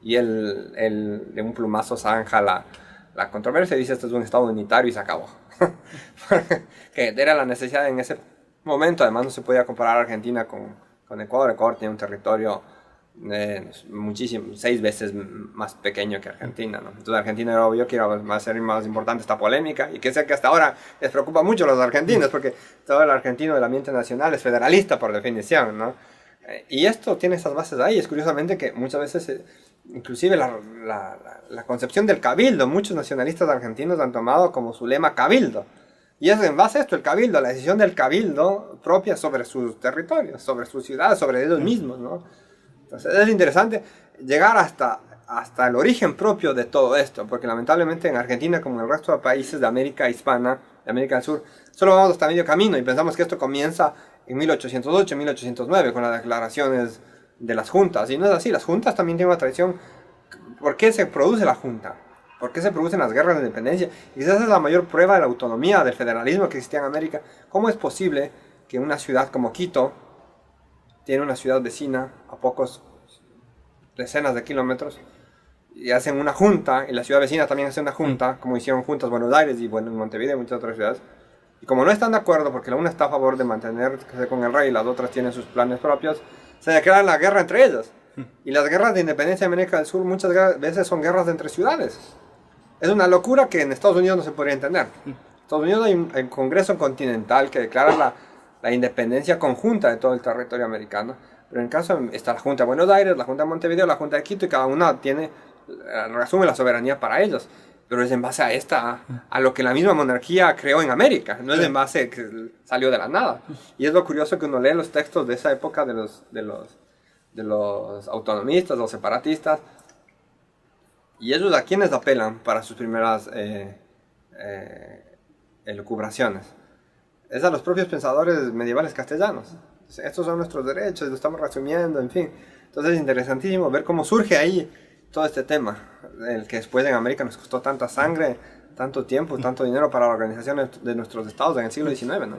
y él de un plumazo zanja la controversia y dice esto es un Estado unitario y se acabó. Que era la necesidad en ese momento. Además no se podía comparar a Argentina con Ecuador. Ecuador tiene un territorio 6 veces más pequeño que Argentina, ¿no? Entonces Argentina era obvio que iba a ser más importante esta polémica, y que sé que hasta ahora les preocupa mucho a los argentinos, porque todo el argentino del ambiente nacional es federalista por definición, ¿no? Y esto tiene esas bases ahí. Es curiosamente que muchas veces inclusive la concepción del cabildo, muchos nacionalistas argentinos han tomado como su lema cabildo, y es en base a esto, el cabildo, la decisión del cabildo propia sobre sus territorios, sobre sus ciudades, sobre ellos mismos, ¿no? Entonces es interesante llegar hasta el origen propio de todo esto, porque lamentablemente en Argentina, como en el resto de países de América hispana, de América del Sur, solo vamos hasta medio camino y pensamos que esto comienza en 1808, 1809, con las declaraciones de las juntas. Y no es así, las juntas también tienen una tradición. ¿Por qué se produce la junta? ¿Por qué se producen las guerras de independencia? Y quizás es la mayor prueba de la autonomía, del federalismo que existía en América. ¿Cómo es posible que una ciudad como Quito tiene una ciudad vecina a pocos decenas de kilómetros y hacen una junta, y la ciudad vecina también hace una junta, como hicieron juntas Buenos Aires y Montevideo y muchas otras ciudades, y como no están de acuerdo porque la una está a favor de mantenerse con el rey y las otras tienen sus planes propios, se declaran la guerra entre ellas? Y las guerras de independencia de América del Sur muchas veces son guerras entre ciudades. Es una locura que en Estados Unidos no se podría entender. En Estados Unidos hay un Congreso Continental que declara la independencia conjunta de todo el territorio americano, pero en el caso está la Junta de Buenos Aires, la Junta de Montevideo, la Junta de Quito, y cada una resume la soberanía para ellos, pero es en base a lo que la misma monarquía creó en América, no es en base que salió de la nada. Y es lo curioso que uno lee los textos de esa época de los autonomistas, los separatistas, y ellos a quienes apelan para sus primeras elucubraciones. es a los propios pensadores medievales castellanos. Estos son nuestros derechos, lo estamos resumiendo, en fin. Entonces es interesantísimo ver cómo surge ahí todo este tema, el que después en América nos costó tanta sangre, tanto tiempo, tanto dinero para la organización de nuestros estados en el siglo XIX, ¿no?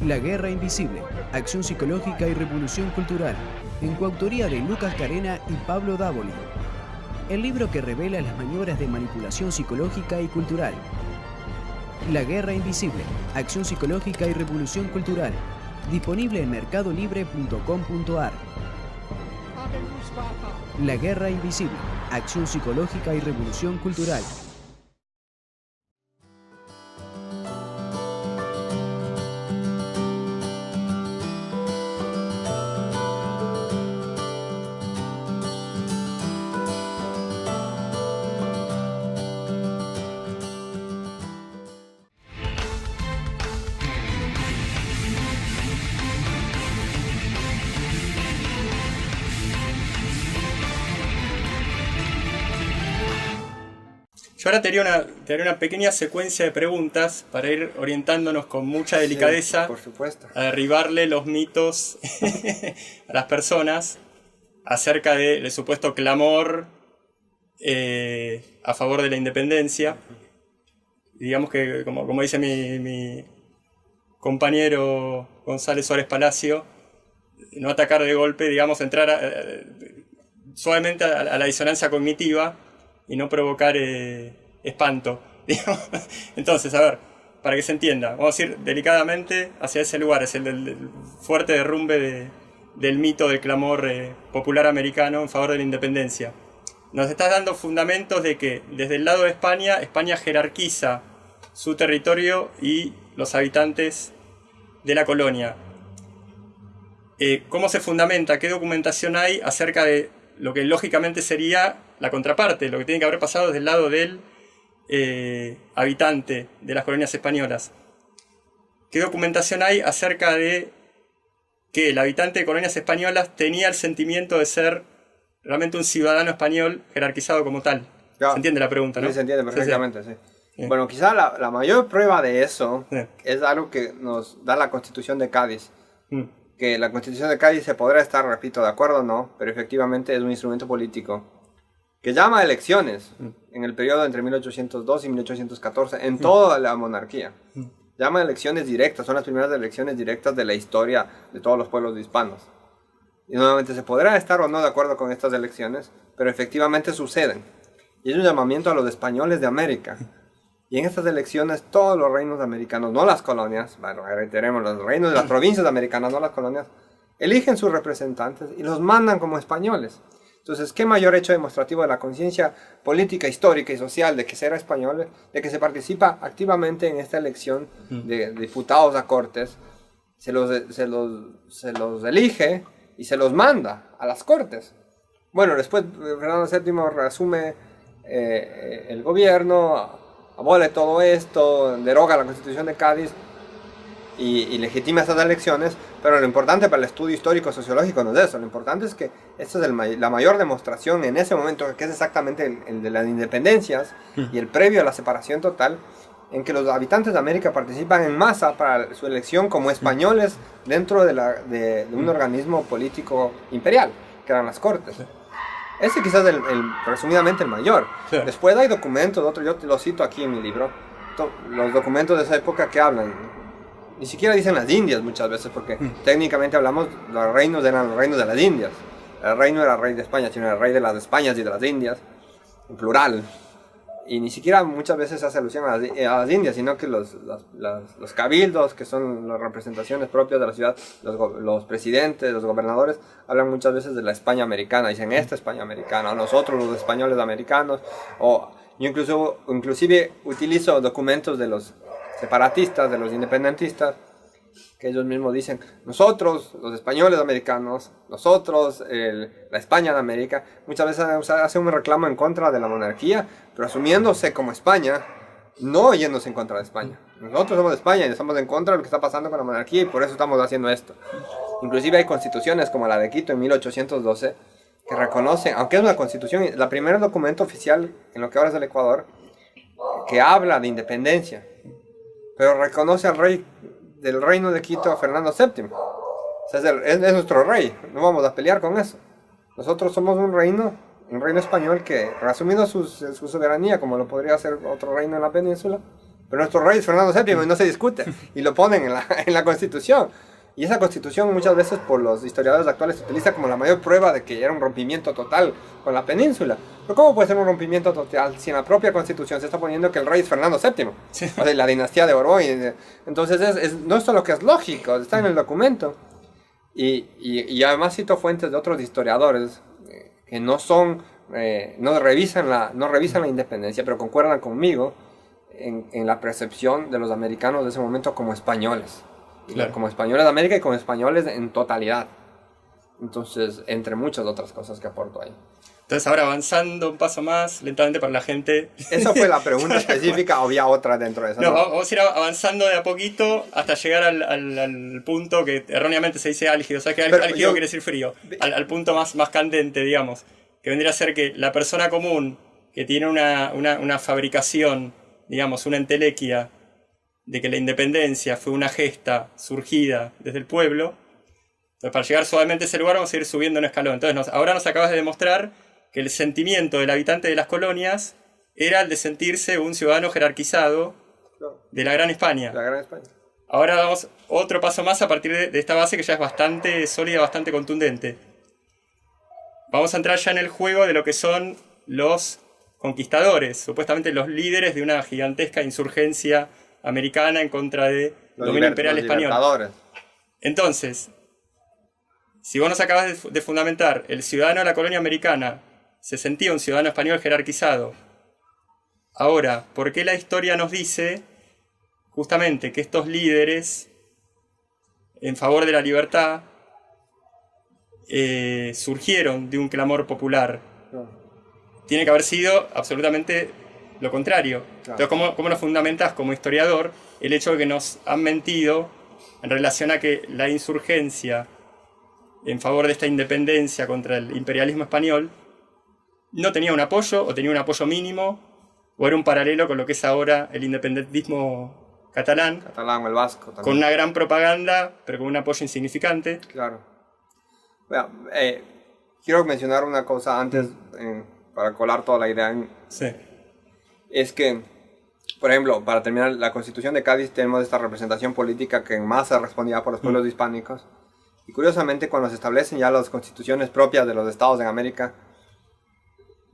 La Guerra Invisible, Acción Psicológica y Revolución Cultural, en coautoría de Lucas Carena y Pablo Dávoli. El libro que revela las maniobras de manipulación psicológica y cultural. La Guerra Invisible, Acción Psicológica y Revolución Cultural, disponible en mercadolibre.com.ar. La Guerra Invisible, Acción Psicológica y Revolución Cultural. Yo ahora te haría una pequeña secuencia de preguntas para ir orientándonos con mucha delicadeza, sí, por supuesto, a derribarle los mitos a las personas acerca del supuesto clamor a favor de la independencia. Digamos que, como dice mi compañero González Suárez Palacio, no atacar de golpe, digamos, entrar suavemente a la disonancia cognitiva y no provocar espanto. Entonces, a ver, para que se entienda, vamos a ir delicadamente hacia ese lugar, es el fuerte derrumbe del mito del clamor popular americano en favor de la independencia. Nos estás dando fundamentos de que desde el lado de España, España jerarquiza su territorio y los habitantes de la colonia. ¿Cómo se fundamenta? ¿Qué documentación hay acerca de lo que lógicamente sería la contraparte, lo que tiene que haber pasado desde el lado del habitante de las colonias españolas? ¿Qué documentación hay acerca de que el habitante de colonias españolas tenía el sentimiento de ser realmente un ciudadano español jerarquizado como tal? Claro. ¿Se entiende la pregunta, no? Sí, se entiende perfectamente, sí. Sí. Bueno, quizá la mayor prueba de eso Sí. es algo que nos da la Constitución de Cádiz. Que la Constitución de Cádiz se podrá estar, repito, de acuerdo o no, pero efectivamente es un instrumento político que llama a elecciones en el periodo entre 1802 y 1814 en toda la monarquía. Llama a elecciones directas, son las primeras elecciones directas de la historia de todos los pueblos hispanos. Y nuevamente se podrá estar o no de acuerdo con estas elecciones, pero efectivamente suceden. Y es un llamamiento a los españoles de América. Y en estas elecciones todos los reinos americanos, no las colonias, bueno, reiteremos, los reinos de las provincias americanas, no las colonias, eligen sus representantes y los mandan como españoles. Entonces, ¿qué mayor hecho demostrativo de la conciencia política, histórica y social de que ser españoles, de que se participa activamente en esta elección de diputados a cortes, se los elige y se los manda a las cortes? Bueno, después Fernando VII reasume el gobierno, abole todo esto, deroga la Constitución de Cádiz y legitima estas elecciones, pero lo importante para el estudio histórico sociológico no es eso. Lo importante es que esta es la mayor demostración en ese momento, que es exactamente el de las independencias y el previo a la separación total, en que los habitantes de América participan en masa para su elección como españoles dentro de un organismo político imperial, que eran las Cortes. Ese quizás es resumidamente el mayor. Sí. Después hay documentos, yo te lo cito aquí en mi libro, los documentos de esa época que hablan, ni siquiera dicen las Indias muchas veces, porque técnicamente hablamos, los reinos eran los reinos de las Indias. El rey no era rey de España, sino era el rey de las Españas y de las Indias, en plural. Y ni siquiera muchas veces hace alusión a las Indias, sino que los cabildos, que son las representaciones propias de la ciudad, los presidentes, los gobernadores, hablan muchas veces de la España americana, dicen esta España americana, o nosotros los españoles americanos, o yo inclusive utilizo documentos de los separatistas, de los independentistas, que ellos mismos dicen, nosotros, los españoles americanos, nosotros, la España de América, muchas veces hacen un reclamo en contra de la monarquía, pero asumiéndose como España, no yéndose en contra de España. Nosotros somos de España y estamos en contra de lo que está pasando con la monarquía y por eso estamos haciendo esto. Inclusive hay constituciones como la de Quito en 1812 que reconocen, aunque es una constitución, la primer documento oficial en lo que ahora es el Ecuador, que habla de independencia, pero reconoce al rey del reino de Quito, Fernando VII. O sea, es nuestro rey, no vamos a pelear con eso. Nosotros somos un reino español que ha asumido su soberanía, como lo podría hacer otro reino en la península, pero nuestro rey es Fernando VII y no se discute, y lo ponen en la Constitución. Y esa Constitución muchas veces por los historiadores actuales se utiliza como la mayor prueba de que era un rompimiento total con la península. Pero ¿cómo puede ser un rompimiento total si en la propia Constitución se está poniendo que el rey es Fernando VII? Sí. O sea, la dinastía de Borbón. Entonces no es solo que es lógico, está en el documento. Y además cito fuentes de otros historiadores que no revisan la independencia, pero concuerdan conmigo en la percepción de los americanos de ese momento como españoles. Claro. Como españoles de América y como españoles en totalidad. Entonces, entre muchas otras cosas que aporto ahí. Entonces, ahora avanzando un paso más, lentamente para la gente. ¿Eso fue la pregunta específica o había otra dentro de eso? No, vamos a ir avanzando de a poquito hasta llegar al punto que erróneamente se dice álgido. O sea, que álgido quiere decir frío. Al punto más candente, digamos. Que vendría a ser que la persona común, que tiene una fabricación, digamos, una entelequia, de que la independencia fue una gesta surgida desde el pueblo. Entonces, para llegar suavemente a ese lugar vamos a ir subiendo un escalón. Entonces, ahora nos acabas de demostrar que el sentimiento del habitante de las colonias era el de sentirse un ciudadano jerarquizado de la Gran España. La Gran España. Ahora damos otro paso más a partir de esta base que ya es bastante sólida, bastante contundente. Vamos a entrar ya en el juego de lo que son los conquistadores, supuestamente los líderes de una gigantesca insurgencia americana en contra de dominio imperial español. Entonces, si vos nos acabas de fundamentar, el ciudadano de la colonia americana se sentía un ciudadano español jerarquizado. Ahora, ¿por qué la historia nos dice justamente que estos líderes en favor de la libertad surgieron de un clamor popular? Tiene que haber sido absolutamente lo contrario. Claro. Entonces, ¿cómo nos fundamentas como historiador el hecho de que nos han mentido en relación a que la insurgencia en favor de esta independencia contra el imperialismo español no tenía un apoyo o tenía un apoyo mínimo o era un paralelo con lo que es ahora el independentismo catalán o el vasco también, con una gran propaganda pero con un apoyo insignificante? Claro. Bueno, quiero mencionar una cosa antes para colar toda la idea. Sí. Es que, por ejemplo, para terminar, la Constitución de Cádiz tenemos esta representación política que en masa respondía por los pueblos hispánicos. Y curiosamente, cuando se establecen ya las constituciones propias de los estados en América,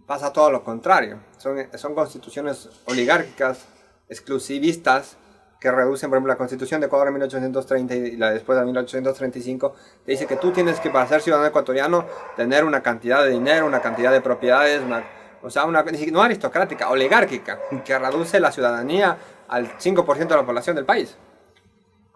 pasa todo lo contrario. Son constituciones oligárquicas, exclusivistas, que reducen, por ejemplo, la Constitución de Ecuador en 1830 y la después de 1835, te dice que tú tienes que, para ser ciudadano ecuatoriano, tener una cantidad de dinero, una cantidad de propiedades, no aristocrática, oligárquica, que reduce la ciudadanía al 5% de la población del país.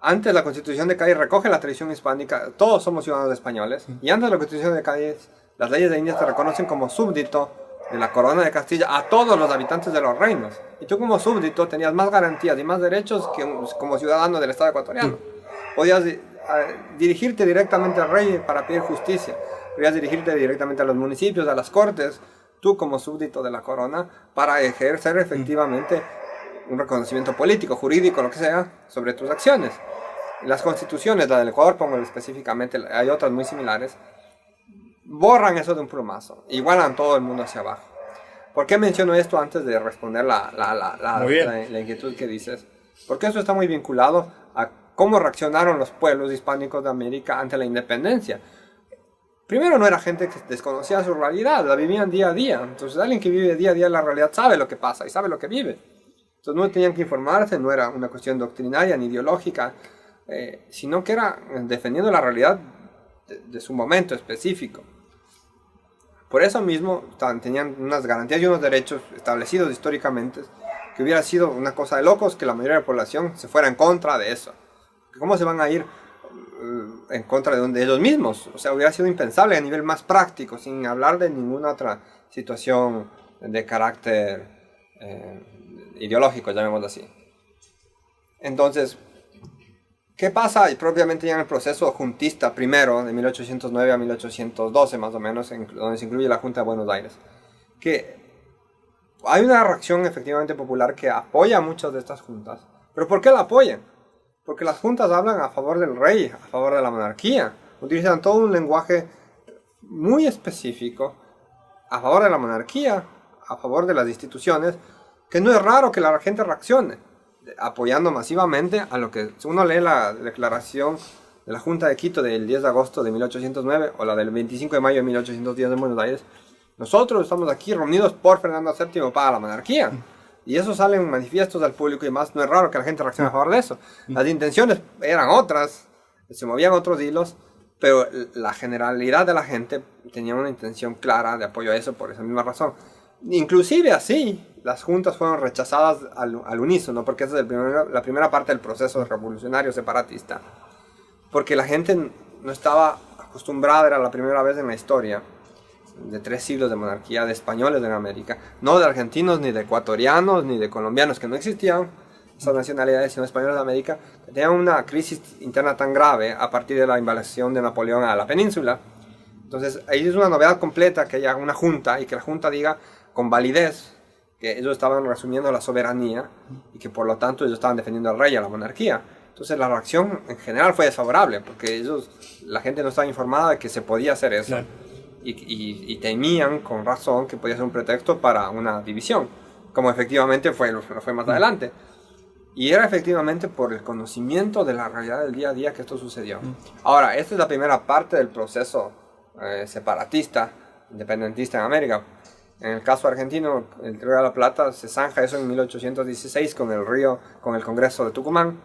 Antes la Constitución de Cádiz recoge la tradición hispánica, todos somos ciudadanos españoles, y antes de la Constitución de Cádiz, las leyes de Indias te reconocen como súbdito de la corona de Castilla a todos los habitantes de los reinos. Y tú como súbdito tenías más garantías y más derechos que como ciudadano del Estado ecuatoriano. Podías dirigirte directamente al rey para pedir justicia, podías dirigirte directamente a los municipios, a las cortes, tú como súbdito de la corona, para ejercer efectivamente un reconocimiento político, jurídico, lo que sea, sobre tus acciones. Las constituciones, la del Ecuador, pongo específicamente, hay otras muy similares, borran eso de un plumazo, igualan todo el mundo hacia abajo. ¿Por qué menciono esto antes de responder la inquietud que dices? Porque eso está muy vinculado a cómo reaccionaron los pueblos hispánicos de América ante la independencia. primero no era gente que desconocía su realidad, la vivían día a día. Entonces alguien que vive día a día la realidad sabe lo que pasa y sabe lo que vive. Entonces no tenían que informarse, no era una cuestión doctrinaria ni ideológica, sino que era defendiendo la realidad de su momento específico. Por eso mismo tenían unas garantías y unos derechos establecidos históricamente, que hubiera sido una cosa de locos que la mayoría de la población se fuera en contra de eso. ¿Cómo se van a ir en contra de ellos mismos? O sea, hubiera sido impensable a nivel más práctico, sin hablar de ninguna otra situación de carácter ideológico, llamémoslo así. Entonces, ¿qué pasa? Y propiamente ya en el proceso juntista primero, de 1809 a 1812 más o menos, donde se incluye la Junta de Buenos Aires, que hay una reacción efectivamente popular que apoya muchas de estas juntas. ¿Pero por qué la apoyan? Porque las juntas hablan a favor del rey, a favor de la monarquía. Utilizan todo un lenguaje muy específico a favor de la monarquía, a favor de las instituciones, que no es raro que la gente reaccione, apoyando masivamente a lo que uno lee la declaración de la Junta de Quito del 10 de agosto de 1809 o la del 25 de mayo de 1810 en Buenos Aires. Nosotros estamos aquí reunidos por Fernando VII para la monarquía. Y eso sale en manifiestos al público y más, no es raro que la gente reaccione a favor de eso. Las intenciones eran otras, se movían otros hilos, pero la generalidad de la gente tenía una intención clara de apoyo a eso por esa misma razón. Inclusive así, las juntas fueron rechazadas al unísono, porque esa es la primera parte del proceso revolucionario separatista. Porque la gente no estaba acostumbrada, era la primera vez en la historia, de 3 siglos de monarquía, de españoles en América, no de argentinos, ni de ecuatorianos, ni de colombianos, que no existían esas nacionalidades, sino españoles de América, que tenían una crisis interna tan grave a partir de la invasión de Napoleón a la península. Entonces, ahí es una novedad completa que haya una junta, y que la junta diga con validez que ellos estaban resumiendo la soberanía, y que por lo tanto ellos estaban defendiendo al rey y a la monarquía. Entonces la reacción en general fue desfavorable, porque la gente no estaba informada de que se podía hacer eso. Claro. Y temían con razón que podía ser un pretexto para una división, como efectivamente fue más adelante. Y era efectivamente por el conocimiento de la realidad del día a día que esto sucedió. Ahora, esta es la primera parte del proceso separatista, independentista en América. En el caso argentino, el Río de la Plata se zanja eso en 1816 con el Congreso de Tucumán,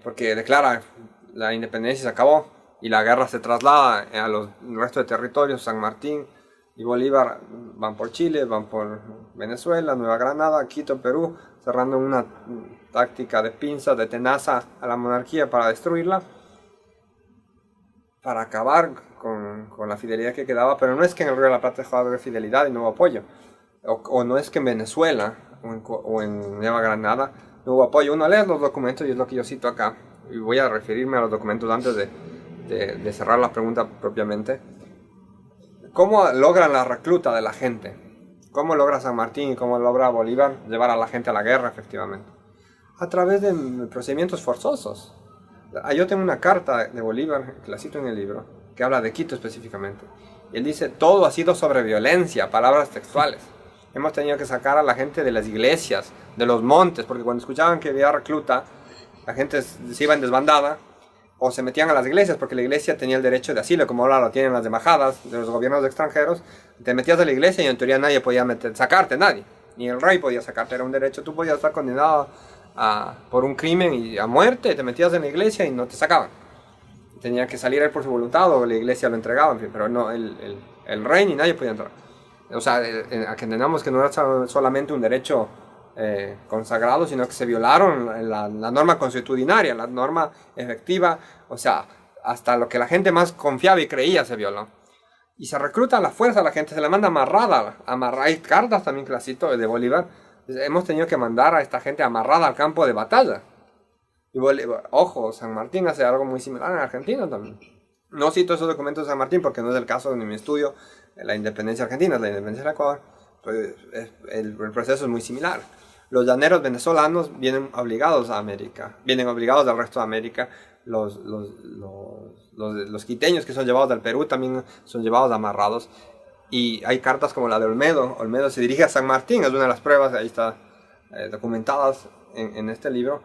porque declara la independencia, se acabó. Y la guerra se traslada al resto de territorios. San Martín y Bolívar van por Chile, van por Venezuela, Nueva Granada, Quito, Perú, cerrando una táctica de pinza, de tenaza a la monarquía para destruirla, para acabar con la fidelidad que quedaba. Pero no es que en el Río de la Plata dejó de haber fidelidad y no hubo apoyo, o no es que en Venezuela o en Nueva Granada no hubo apoyo. Uno lee los documentos, y es lo que yo cito acá, y voy a referirme a los documentos antes de cerrar la pregunta propiamente. ¿Cómo logran la recluta de la gente? ¿Cómo logra San Martín y cómo logra Bolívar llevar a la gente a la guerra efectivamente? A través de procedimientos forzosos. Yo tengo una carta de Bolívar, que la cito en el libro, que habla de Quito específicamente. Y él dice, todo ha sido sobre violencia, palabras textuales. Hemos tenido que sacar a la gente de las iglesias, de los montes, porque cuando escuchaban que había recluta, la gente se iba en desbandada, o se metían a las iglesias, porque la iglesia tenía el derecho de asilo, como ahora lo tienen las embajadas de los gobiernos extranjeros. Te metías a la iglesia y en teoría nadie podía sacarte, nadie. Ni el rey podía sacarte, era un derecho. Tú podías estar condenado por un crimen y a muerte, te metías en la iglesia y no te sacaban. Tenía que salir él por su voluntad o la iglesia lo entregaba, en fin, pero no, el rey ni nadie podía entrar. O sea, a que entendamos que no era solamente un derecho consagrado, sino que se violaron la norma consuetudinaria, la norma efectiva. O sea, hasta lo que la gente más confiaba y creía se violó. Y se recluta a la fuerza, la gente se la manda amarrada. Hay cartas también que las cito de Bolívar. Hemos tenido que mandar a esta gente amarrada al campo de batalla. Y ojo, San Martín hace algo muy similar en Argentina también. No cito esos documentos de San Martín porque no es el caso de mi estudio, la independencia argentina, la independencia del Ecuador. Pues el proceso es muy similar. Los llaneros venezolanos vienen obligados a América, vienen obligados al resto de América. Los quiteños que son llevados del Perú también son llevados amarrados. Y hay cartas como la de Olmedo. Olmedo se dirige a San Martín, es una de las pruebas, ahí está documentadas en este libro,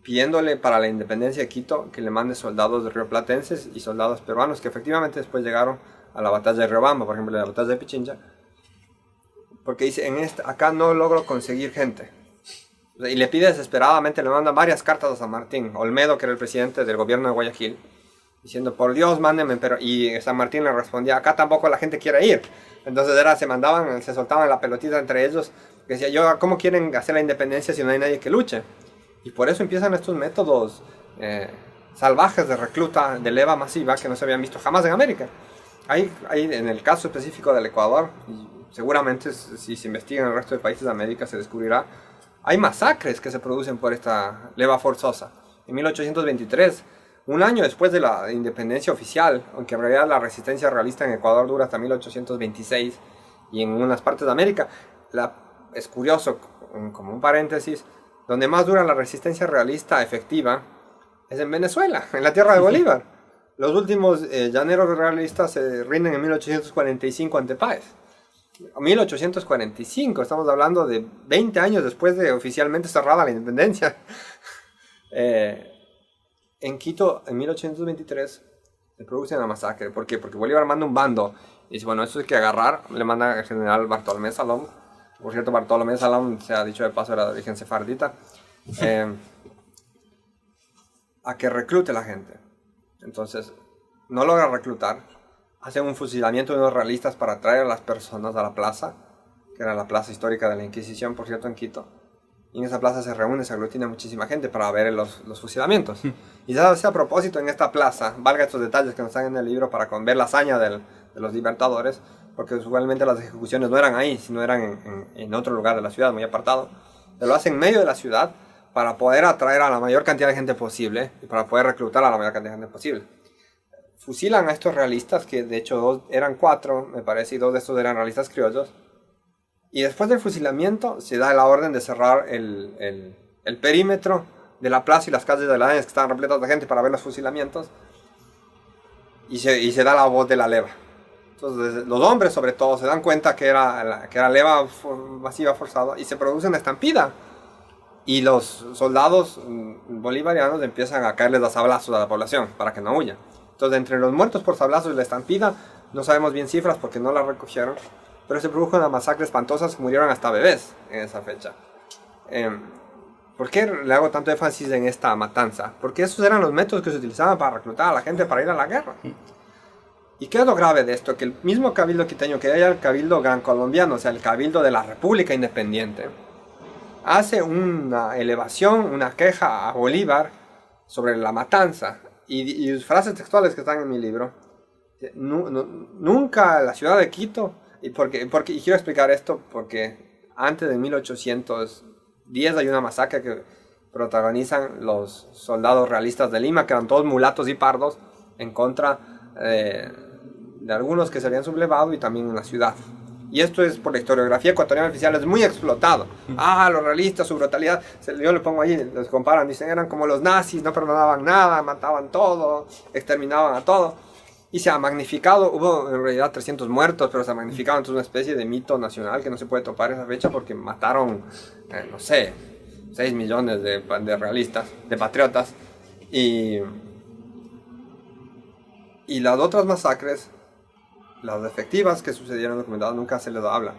pidiéndole para la independencia de Quito que le mande soldados rioplatenses y soldados peruanos que efectivamente después llegaron a la batalla de Riobamba, por ejemplo, la batalla de Pichincha, porque dice, acá no logro conseguir gente. Y le pide desesperadamente, le manda varias cartas a San Martín, Olmedo, que era el presidente del gobierno de Guayaquil, diciendo, por Dios, mándenme, pero... Y San Martín le respondía, acá tampoco la gente quiere ir. Entonces se soltaban la pelotita entre ellos, que decía, ¿cómo quieren hacer la independencia si no hay nadie que luche? Y por eso empiezan estos métodos salvajes de recluta, de leva masiva, que no se habían visto jamás en América. Hay en el caso específico del Ecuador, y seguramente si se investiga en el resto de países de América se descubrirá, hay masacres que se producen por esta leva forzosa. En 1823, un año después de la independencia oficial, aunque en realidad la resistencia realista en Ecuador dura hasta 1826, y en unas partes de América, es curioso, como un paréntesis, donde más dura la resistencia realista efectiva es en Venezuela, en la tierra de Bolívar. Los últimos llaneros realistas se rinden en 1845 ante Páez. 1845, estamos hablando de 20 años después de oficialmente cerrada la independencia. En Quito, en 1823, se produce una masacre. ¿Por qué? Porque Bolívar manda un bando y dice, bueno, esto hay que agarrar. Le manda al general Bartolomé Salom. Por cierto, Bartolomé Salom, se ha dicho de paso, era de origen sefardita. A que reclute la gente. Entonces, no logra reclutar. Hace un fusilamiento de unos realistas para traer a las personas a la plaza, que era la plaza histórica de la Inquisición, por cierto, en Quito. Y en esa plaza se reúne, se aglutina muchísima gente para ver los fusilamientos. Y ya a propósito, en esta plaza, valga estos detalles que nos están en el libro para ver la hazaña de los libertadores, porque usualmente las ejecuciones no eran ahí, sino eran en otro lugar de la ciudad, muy apartado. Se lo hace en medio de la ciudad para poder atraer a la mayor cantidad de gente posible y para poder reclutar a la mayor cantidad de gente posible. Fusilan a estos realistas, que de hecho eran 4, me parece, y 2 de estos eran realistas criollos. Y después del fusilamiento se da la orden de cerrar el perímetro de la plaza y las calles de la que estaban repletas de gente para ver los fusilamientos. Y se da la voz de la leva. Entonces los hombres sobre todo se dan cuenta que era leva masiva forzada y se produce una estampida. Y los soldados bolivarianos empiezan a caerles a sablazos a la población para que no huya. Entonces, entre los muertos por sablazos y la estampida, no sabemos bien cifras porque no las recogieron, pero se produjo una masacre espantosa, que murieron hasta bebés en esa fecha. ¿Por qué le hago tanto énfasis en esta matanza? Porque esos eran los métodos que se utilizaban para reclutar a la gente para ir a la guerra. ¿Y qué es lo grave de esto? Que el mismo cabildo quiteño, que era el cabildo gran colombiano, o sea, el cabildo de la República Independiente, hace una elevación, una queja a Bolívar sobre la matanza. Y frases textuales que están en mi libro. Nunca la ciudad de Quito, y quiero explicar esto porque antes de 1810 hay una masacre que protagonizan los soldados realistas de Lima, que eran todos mulatos y pardos, en contra de algunos que se habían sublevado y también en la ciudad. Y esto es por la historiografía ecuatoriana oficial, es muy explotado. Los realistas, su brutalidad, yo le pongo ahí, los comparan, dicen, eran como los nazis, no perdonaban nada, mataban todo, exterminaban a todo. Y se ha magnificado, hubo en realidad 300 muertos, pero se ha magnificado, entonces una especie de mito nacional que no se puede topar esa fecha porque mataron, 6 millones de realistas, de patriotas. Y las otras masacres, las efectivas que sucedieron documentadas, nunca se les habla.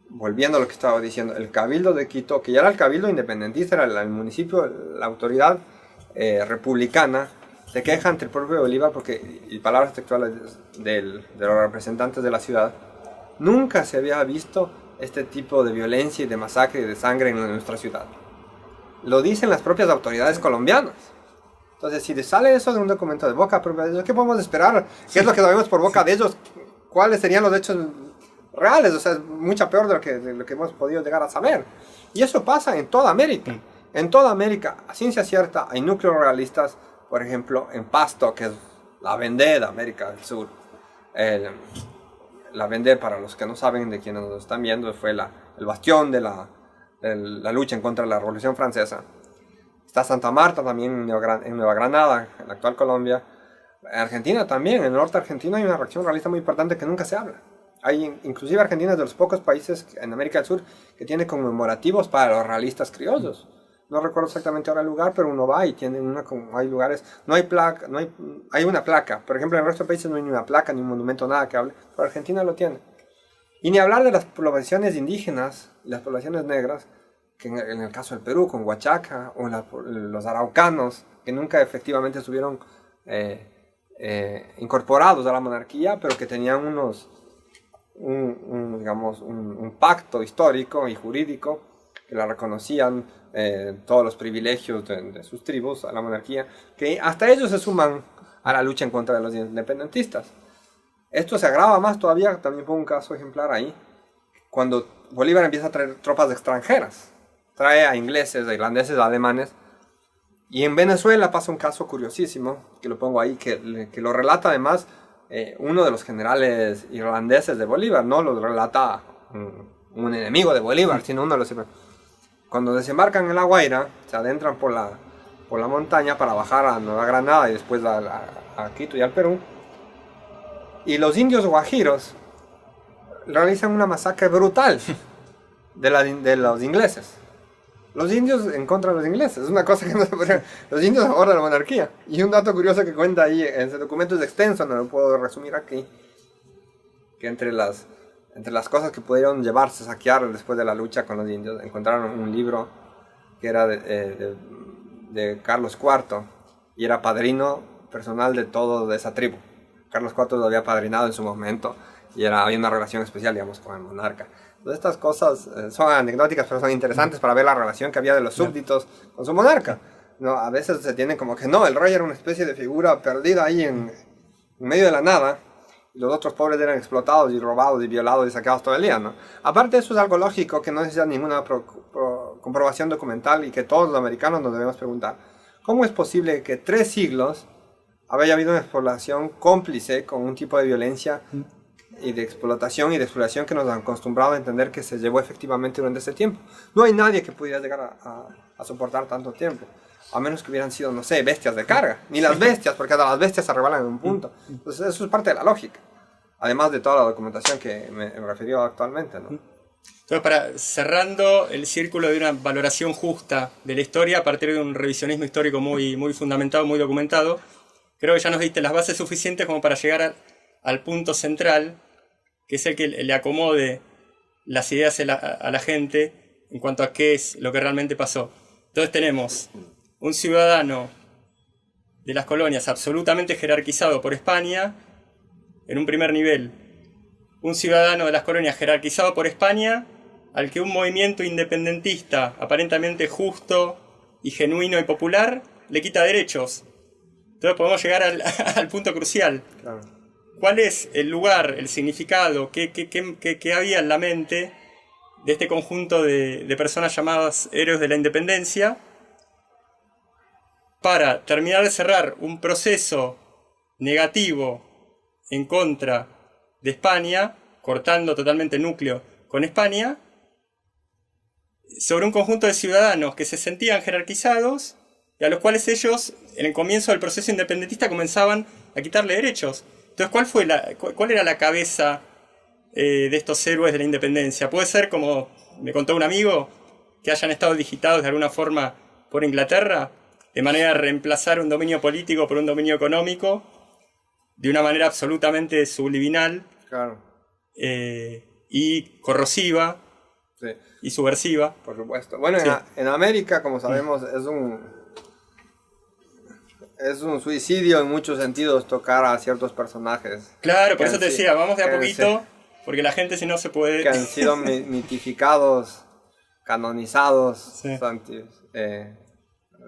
Volviendo a lo que estaba diciendo, el Cabildo de Quito, que ya era el Cabildo independentista, era el municipio, la autoridad republicana, se queja ante el propio Bolívar porque, y palabras textuales de los representantes de la ciudad, nunca se había visto este tipo de violencia y de masacre y de sangre en nuestra ciudad. Lo dicen las propias autoridades colombianas. Entonces, si sale eso de un documento de boca propia de ellos, ¿qué podemos esperar? ¿Qué es lo que sabemos por boca de ellos? ¿Cuáles serían los hechos reales? O sea, es mucho peor de lo que hemos podido llegar a saber. Y eso pasa en toda América. En toda América, a ciencia cierta, hay núcleos realistas, por ejemplo, en Pasto, que es la Vendée de América del Sur. La Vendée, para los que no saben, de quienes nos están viendo, fue el bastión de la lucha en contra de la Revolución Francesa. Está Santa Marta también en Nueva Granada, en la actual Colombia. En Argentina también, en el norte argentino hay una reacción realista muy importante que nunca se habla. Inclusive Argentina es de los pocos países en América del Sur que tiene conmemorativos para los realistas criollos. no recuerdo exactamente ahora el lugar, pero uno va y tiene hay lugares, no hay placa, hay una placa. Por ejemplo, en el resto de países no hay ni una placa, ni un monumento, nada que hable, pero Argentina lo tiene. Y ni hablar de las poblaciones indígenas, las poblaciones negras, que en el caso del Perú, con Huachaca, o los araucanos, que nunca efectivamente estuvieron incorporados a la monarquía, pero que tenían un pacto histórico y jurídico, que la reconocían todos los privilegios de sus tribus a la monarquía, que hasta ellos se suman a la lucha en contra de los independentistas. Esto se agrava más todavía, también fue un caso ejemplar ahí, cuando Bolívar empieza a traer tropas extranjeras, trae a ingleses, a irlandeses, a alemanes, y en Venezuela pasa un caso curiosísimo, que lo pongo ahí, que lo relata además uno de los generales irlandeses de Bolívar, no lo relata un enemigo de Bolívar, sino uno de los... Cuando desembarcan en La Guaira, se adentran por la montaña para bajar a Nueva Granada y después a Quito y al Perú, y los indios guajiros realizan una masacre brutal de los ingleses. Los indios en contra de los ingleses, es una cosa que no se podría... Los indios ahora de la monarquía. Y un dato curioso que cuenta ahí, en ese documento es extenso, no lo puedo resumir aquí, que entre las cosas que pudieron llevarse, saquear después de la lucha con los indios, encontraron un libro que era de Carlos IV, y era padrino personal de todo de esa tribu. Carlos IV lo había padrinado en su momento, y había una relación especial, digamos, con el monarca. Entonces, estas cosas son anecdóticas, pero son interesantes para ver la relación que había de los súbditos con su monarca. ¿No? A veces se tiene como que no, el rey era una especie de figura perdida ahí en medio de la nada, y los otros pobres eran explotados y robados y violados y saqueados todo el día, ¿no? Aparte, eso es algo lógico que no necesita ninguna comprobación documental, y que todos los americanos nos debemos preguntar: ¿cómo es posible que 3 siglos haya habido una población cómplice con un tipo de violencia y de explotación y de exploración que nos han acostumbrado a entender que se llevó efectivamente durante ese tiempo? No hay nadie que pudiera llegar a soportar tanto tiempo, a menos que hubieran sido, no sé, bestias de carga. Ni las bestias, porque hasta las bestias se rebelan en un punto. Entonces eso es parte de la lógica, además de toda la documentación que me refirió actualmente, ¿no? Entonces, cerrando el círculo de una valoración justa de la historia a partir de un revisionismo histórico muy, muy fundamentado, muy documentado, creo que ya nos diste las bases suficientes como para llegar al punto central, que es el que le acomode las ideas a la gente en cuanto a qué es lo que realmente pasó. Entonces tenemos un ciudadano de las colonias absolutamente jerarquizado por España, en un primer nivel. Un ciudadano de las colonias jerarquizado por España, al que un movimiento independentista aparentemente justo y genuino y popular le quita derechos. Entonces podemos llegar al punto crucial. Claro. ¿Cuál es el lugar, el significado, qué había en la mente de este conjunto de personas llamadas héroes de la independencia para terminar de cerrar un proceso negativo en contra de España, cortando totalmente el núcleo con España, sobre un conjunto de ciudadanos que se sentían jerarquizados y a los cuales ellos, en el comienzo del proceso independentista, comenzaban a quitarle derechos? Entonces, ¿cuál era la cabeza de estos héroes de la independencia? Puede ser, como me contó un amigo, que hayan estado digitados de alguna forma por Inglaterra, de manera de reemplazar un dominio político por un dominio económico, de una manera absolutamente subliminal, Claro. Y corrosiva, Sí, y subversiva. por supuesto. Bueno, Sí. en América, como sabemos, es un suicidio en muchos sentidos tocar a ciertos personajes. Claro, por que eso han te si- decía, vamos de a que han poquito, porque la gente si no se puede... que han sido mitificados, canonizados, Sí.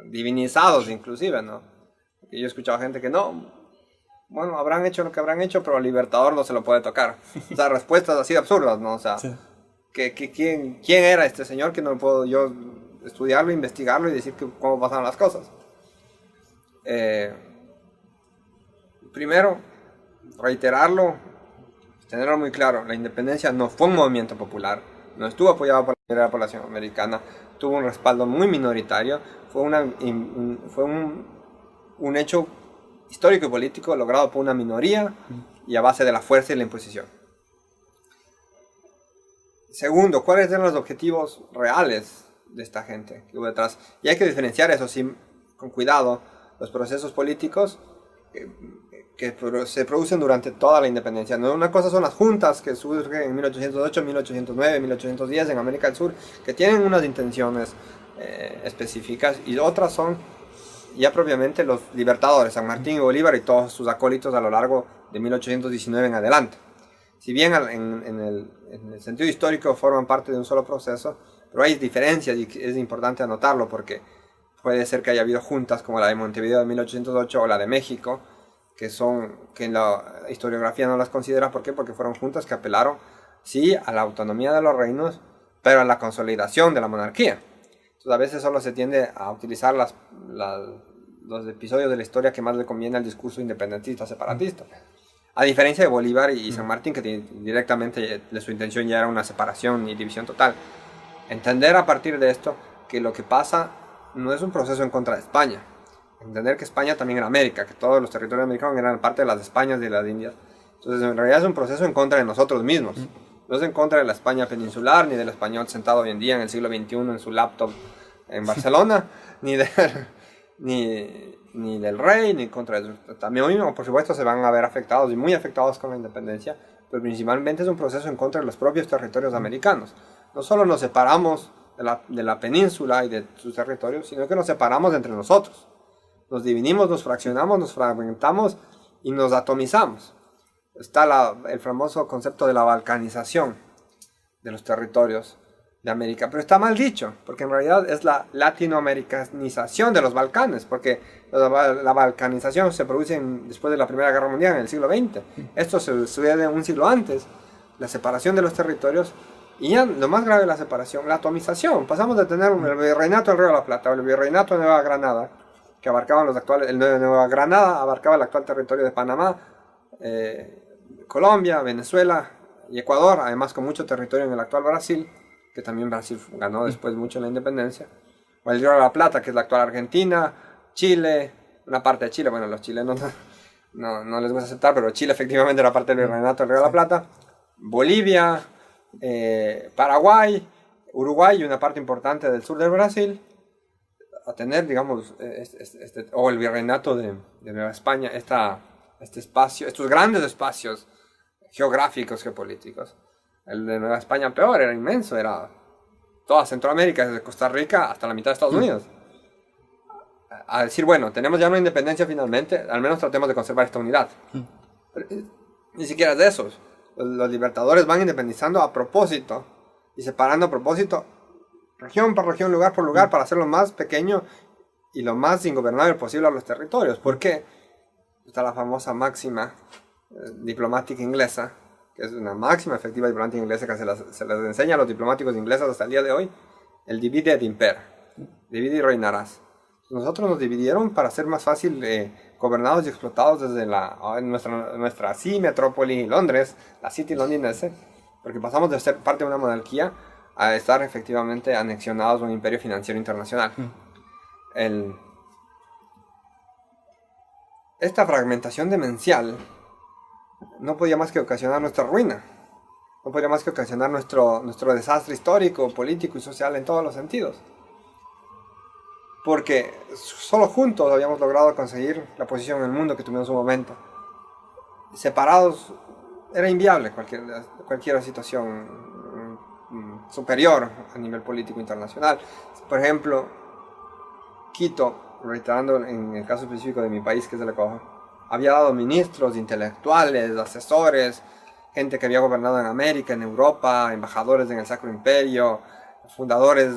divinizados inclusive, ¿no? Y yo he escuchado gente que no, bueno, habrán hecho lo que habrán hecho, pero el Libertador no se lo puede tocar. O sea, respuestas así de absurdas, ¿no? O sea, Sí. ¿quién era este señor que no puedo yo estudiarlo, investigarlo y decir cómo pasaron las cosas? Primero, reiterarlo, tenerlo muy claro: la independencia no fue un movimiento popular, no estuvo apoyado por la mayoría de la población americana, tuvo un respaldo muy minoritario, fue un hecho histórico y político logrado por una minoría y a base de la fuerza y la imposición. Segundo, ¿cuáles eran los objetivos reales de esta gente que hubo detrás. Y hay que diferenciar eso sí, con cuidado, los procesos políticos que se producen durante toda la independencia. ¿No? Una cosa son las juntas que surgen en 1808, 1809, 1810 en América del Sur, que tienen unas intenciones específicas, y otras son ya propiamente los libertadores, San Martín y Bolívar y todos sus acólitos a lo largo de 1819 en adelante. Si bien en el sentido histórico forman parte de un solo proceso, pero hay diferencias y es importante anotarlo porque puede ser que haya habido juntas como la de Montevideo de 1808 o la de México, que en la historiografía no las considera. ¿Por qué? Porque fueron juntas que apelaron, sí, a la autonomía de los reinos, pero a la consolidación de la monarquía. Entonces, a veces solo se tiende a utilizar los episodios de la historia que más le conviene al discurso independentista, separatista. A diferencia de Bolívar y San Martín, que directamente su intención ya era una separación y división total. Entender a partir de esto que lo que pasa no es un proceso en contra de España. Entender que España también era América, que todos los territorios americanos eran parte de las Españas y de las Indias. Entonces, en realidad es un proceso en contra de nosotros mismos. No es en contra de la España peninsular, ni del español sentado hoy en día en el siglo XXI en su laptop en Barcelona, ni del rey, ni contra eso. También mismo, por supuesto, se van a ver afectados y muy afectados con la independencia, pero principalmente es un proceso en contra de los propios territorios americanos. No solo nos separamos de la península y de sus territorios, sino que nos separamos entre nosotros. Nos dividimos, nos fraccionamos, nos fragmentamos y nos atomizamos. Está el famoso concepto de la balcanización de los territorios de América, pero está mal dicho, porque en realidad es la latinoamericanización de los Balcanes, porque la balcanización se produce después de la Primera Guerra Mundial, en el siglo XX. Esto se sucede un siglo antes, la separación de los territorios, y ya lo más grave de la separación, la atomización. Pasamos de tener el virreinato del Río de la Plata, o el virreinato de Nueva Granada, que abarcaban el de Nueva Granada abarcaba el actual territorio de Panamá, Colombia, Venezuela y Ecuador, además con mucho territorio en el actual Brasil, que también Brasil ganó después mucho la independencia, o el Río de la Plata, que es la actual Argentina, Chile, una parte de Chile, bueno, los chilenos no les gusta aceptar, pero Chile efectivamente era parte del virreinato del Río de la Plata, Bolivia, Paraguay, Uruguay y una parte importante del sur del Brasil, a tener, digamos, o el virreinato de Nueva España, este espacio, estos grandes espacios geográficos, geopolíticos. El de Nueva España peor, era inmenso, era toda Centroamérica, desde Costa Rica hasta la mitad de Estados Unidos. A decir, bueno, tenemos ya una independencia finalmente, al menos tratemos de conservar esta unidad. Pero, ni siquiera de esos. Los libertadores van independizando a propósito y separando a propósito región por región, lugar por lugar, para hacerlo más pequeño y lo más ingobernable posible a los territorios. ¿Por qué? Está la famosa máxima diplomática inglesa, que es una máxima efectiva diplomática inglesa que se les enseña a los diplomáticos ingleses hasta el día de hoy, el divide et impera, divide y reinarás. Nosotros nos dividieron para ser más fácil gobernados y explotados desde nuestra metrópoli Londres, la City londinense, porque pasamos de ser parte de una monarquía a estar efectivamente anexionados a un imperio financiero internacional. Esta fragmentación demencial no podía más que ocasionar nuestra ruina, no podía más que ocasionar nuestro desastre histórico, político y social en todos los sentidos. Porque solo juntos habíamos logrado conseguir la posición en el mundo que tuvimos en su momento. Separados era inviable cualquier situación superior a nivel político internacional. Por ejemplo, Quito, reiterando en el caso específico de mi país, que es el Ecuador, había dado ministros, intelectuales, asesores, gente que había gobernado en América, en Europa, embajadores en el Sacro Imperio, fundadores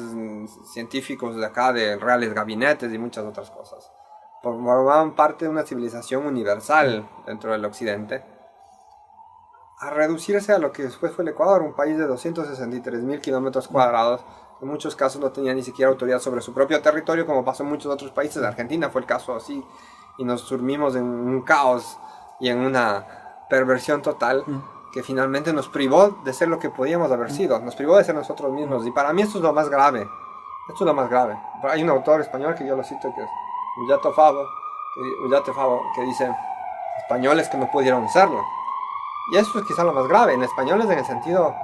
científicos de acá, de reales gabinetes y muchas otras cosas. Formaban parte de una civilización universal dentro del occidente, a reducirse a lo que después fue el Ecuador, un país de 263.000 kilómetros cuadrados, que en muchos casos no tenía ni siquiera autoridad sobre su propio territorio, como pasó en muchos otros países. Argentina fue el caso así, y nos sumimos en un caos y en una perversión total que finalmente nos privó de ser lo que podíamos haber sido, nos privó de ser nosotros mismos. Y para mí esto es lo más grave, esto es lo más grave. Hay un autor español que yo lo cito, que es Ullate Favo, que dice: españoles que no pudieron serlo. Y eso es quizá lo más grave, en españoles en el sentido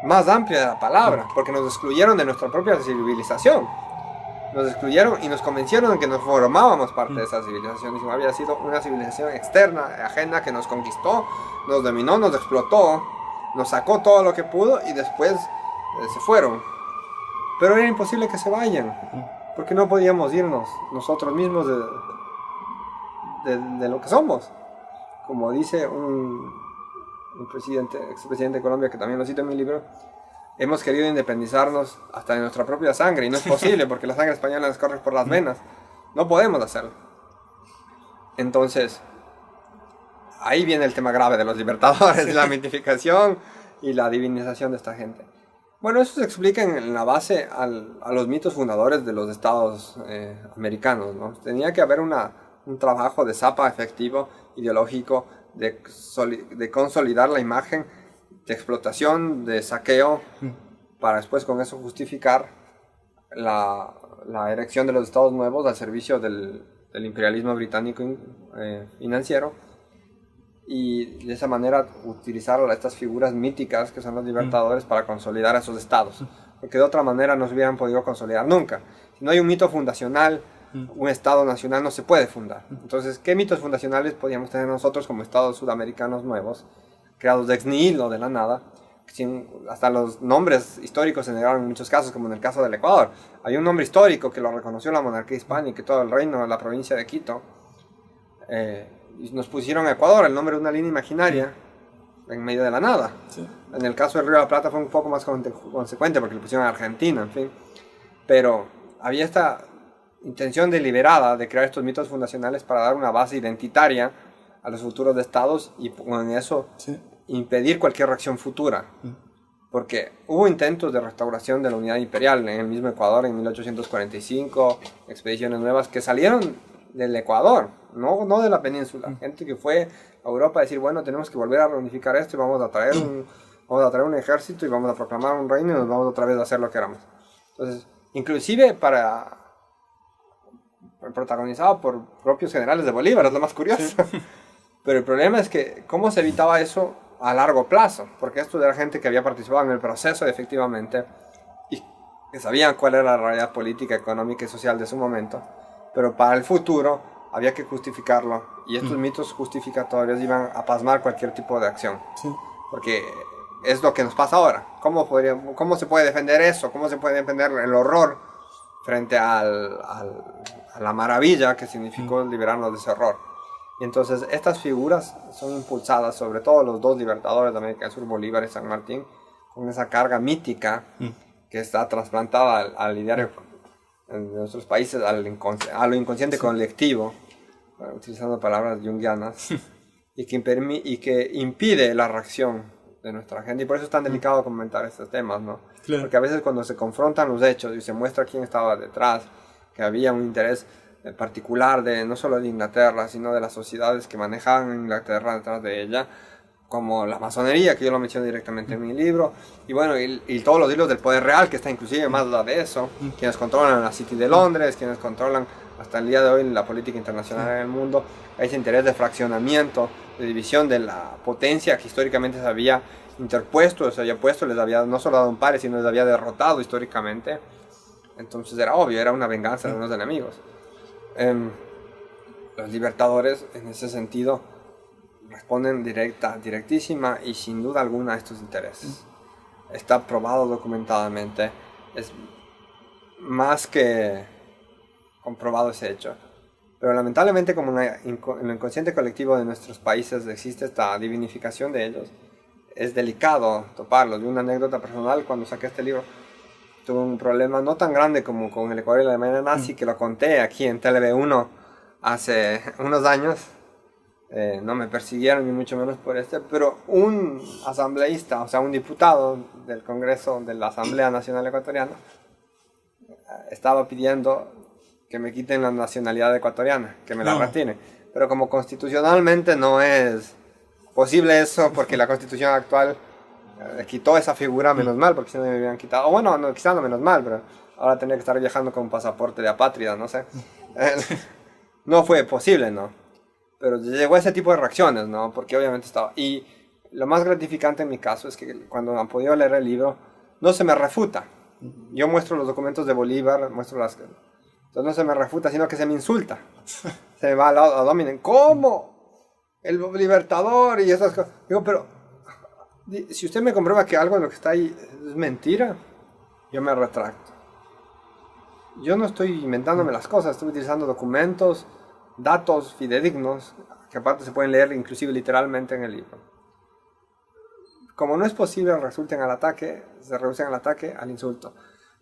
más amplia de la palabra, porque nos excluyeron de nuestra propia civilización. Nos excluyeron y nos convencieron de que nos formábamos parte de esa civilización. Y había sido una civilización externa, ajena, que nos conquistó, nos dominó, nos explotó, nos sacó todo lo que pudo y después se fueron. Pero era imposible que se vayan, porque no podíamos irnos nosotros mismos de lo que somos. Como dice un expresidente de Colombia, que también lo cito en mi libro, hemos querido independizarnos hasta de nuestra propia sangre, y no es posible porque la sangre española nos corre por las venas. No podemos hacerlo. Entonces, ahí viene el tema grave de los libertadores, la mitificación y la divinización de esta gente. Bueno, eso se explica en la base a los mitos fundadores de los estados americanos, ¿no? Tenía que haber un trabajo de zapa efectivo, ideológico, de consolidar la imagen de explotación, de saqueo, para después con eso justificar la erección de los estados nuevos al servicio del imperialismo británico financiero, y de esa manera utilizar a estas figuras míticas que son los libertadores para consolidar esos estados, porque de otra manera no se hubieran podido consolidar nunca. Si no hay un mito fundacional, un estado nacional no se puede fundar. Entonces, ¿qué mitos fundacionales podíamos tener nosotros como estados sudamericanos nuevos, creados ex nihilo, de la nada? Hasta los nombres históricos se negaron en muchos casos, como en el caso del Ecuador. Hay un nombre histórico que lo reconoció la monarquía hispánica y todo el reino de la provincia de Quito, y nos pusieron a Ecuador el nombre de una línea imaginaria en medio de la nada. Sí. En el caso del Río de la Plata fue un poco más consecuente, porque le pusieron a Argentina, en fin. Pero había esta intención deliberada de crear estos mitos fundacionales para dar una base identitaria a los futuros estados, y con eso impedir cualquier reacción futura. Porque hubo intentos de restauración de la unidad imperial en el mismo Ecuador en 1845, expediciones nuevas que salieron del Ecuador, no de la península. Gente que fue a Europa a decir, bueno, tenemos que volver a reunificar esto y vamos a traer un ejército y vamos a proclamar un reino y nos vamos otra vez a hacer lo que éramos. Entonces, inclusive protagonizado por propios generales de Bolívar, es lo más curioso. Pero el problema es que, ¿cómo se evitaba eso a largo plazo? Porque esto era gente que había participado en el proceso efectivamente, y que sabían cuál era la realidad política, económica y social de su momento, pero para el futuro había que justificarlo, y estos mitos justificatorios iban a pasmar cualquier tipo de acción. Porque es lo que nos pasa ahora. ¿Cómo se puede defender eso? ¿Cómo se puede defender el horror frente a la maravilla que significó liberarnos de ese horror? Y entonces estas figuras son impulsadas, sobre todo los dos libertadores de América del Sur, Bolívar y San Martín, con esa carga mítica que está trasplantada al ideario de nuestros países, a lo inconsciente colectivo, utilizando palabras junguianas, y que impide la reacción de nuestra gente. Y por eso es tan delicado comentar estos temas, ¿no? Claro. Porque a veces cuando se confrontan los hechos y se muestra quién estaba detrás, que había un interés particular no solo de Inglaterra, sino de las sociedades que manejaban Inglaterra detrás de ella, como la masonería, que yo lo menciono directamente en mi libro, y bueno, y todos los hilos del poder real, que está inclusive más allá de eso, quienes controlan la City de Londres, quienes controlan hasta el día de hoy la política internacional en el mundo. Hay ese interés de fraccionamiento, de división de la potencia que históricamente se había interpuesto, se había puesto, les había no solo dado un par, sino les había derrotado históricamente. Entonces era obvio, era una venganza de unos enemigos. Los libertadores, en ese sentido, responden directísima y sin duda alguna a estos intereses. Está probado documentadamente, es más que comprobado ese hecho. Pero lamentablemente, como en el inconsciente colectivo de nuestros países existe esta divinificación de ellos, es delicado toparlos. De una anécdota personal, cuando saqué este libro, tuve un problema no tan grande como con el Ecuador y la Alemania nazi, que lo conté aquí en TV1 hace unos años. No me persiguieron ni mucho menos por pero un asambleísta, o sea, un diputado del Congreso de la Asamblea Nacional Ecuatoriana, estaba pidiendo que me quiten la nacionalidad ecuatoriana, que me la retiren. Pero como constitucionalmente no es posible eso, porque la constitución actual quitó esa figura, menos mal, porque si no me habían quitado. O bueno, no, quizás no menos mal, pero ahora tendría que estar viajando con un pasaporte de apátrida, no sé. No fue posible, ¿no? Pero llegó a ese tipo de reacciones, ¿no? Porque obviamente estaba... Y lo más gratificante en mi caso es que cuando han podido leer el libro, no se me refuta. Yo muestro los documentos de Bolívar, muestro las... Entonces no se me refuta, sino que se me insulta. Se me va al lado a Dominen. ¿Cómo? El libertador y esas cosas. Digo, pero si usted me comprueba que algo de lo que está ahí es mentira, yo me retracto. Yo no estoy inventándome las cosas, estoy utilizando documentos, datos fidedignos, que aparte se pueden leer inclusive literalmente en el libro. Como no es posible resulten al ataque, se reducen al ataque, al insulto.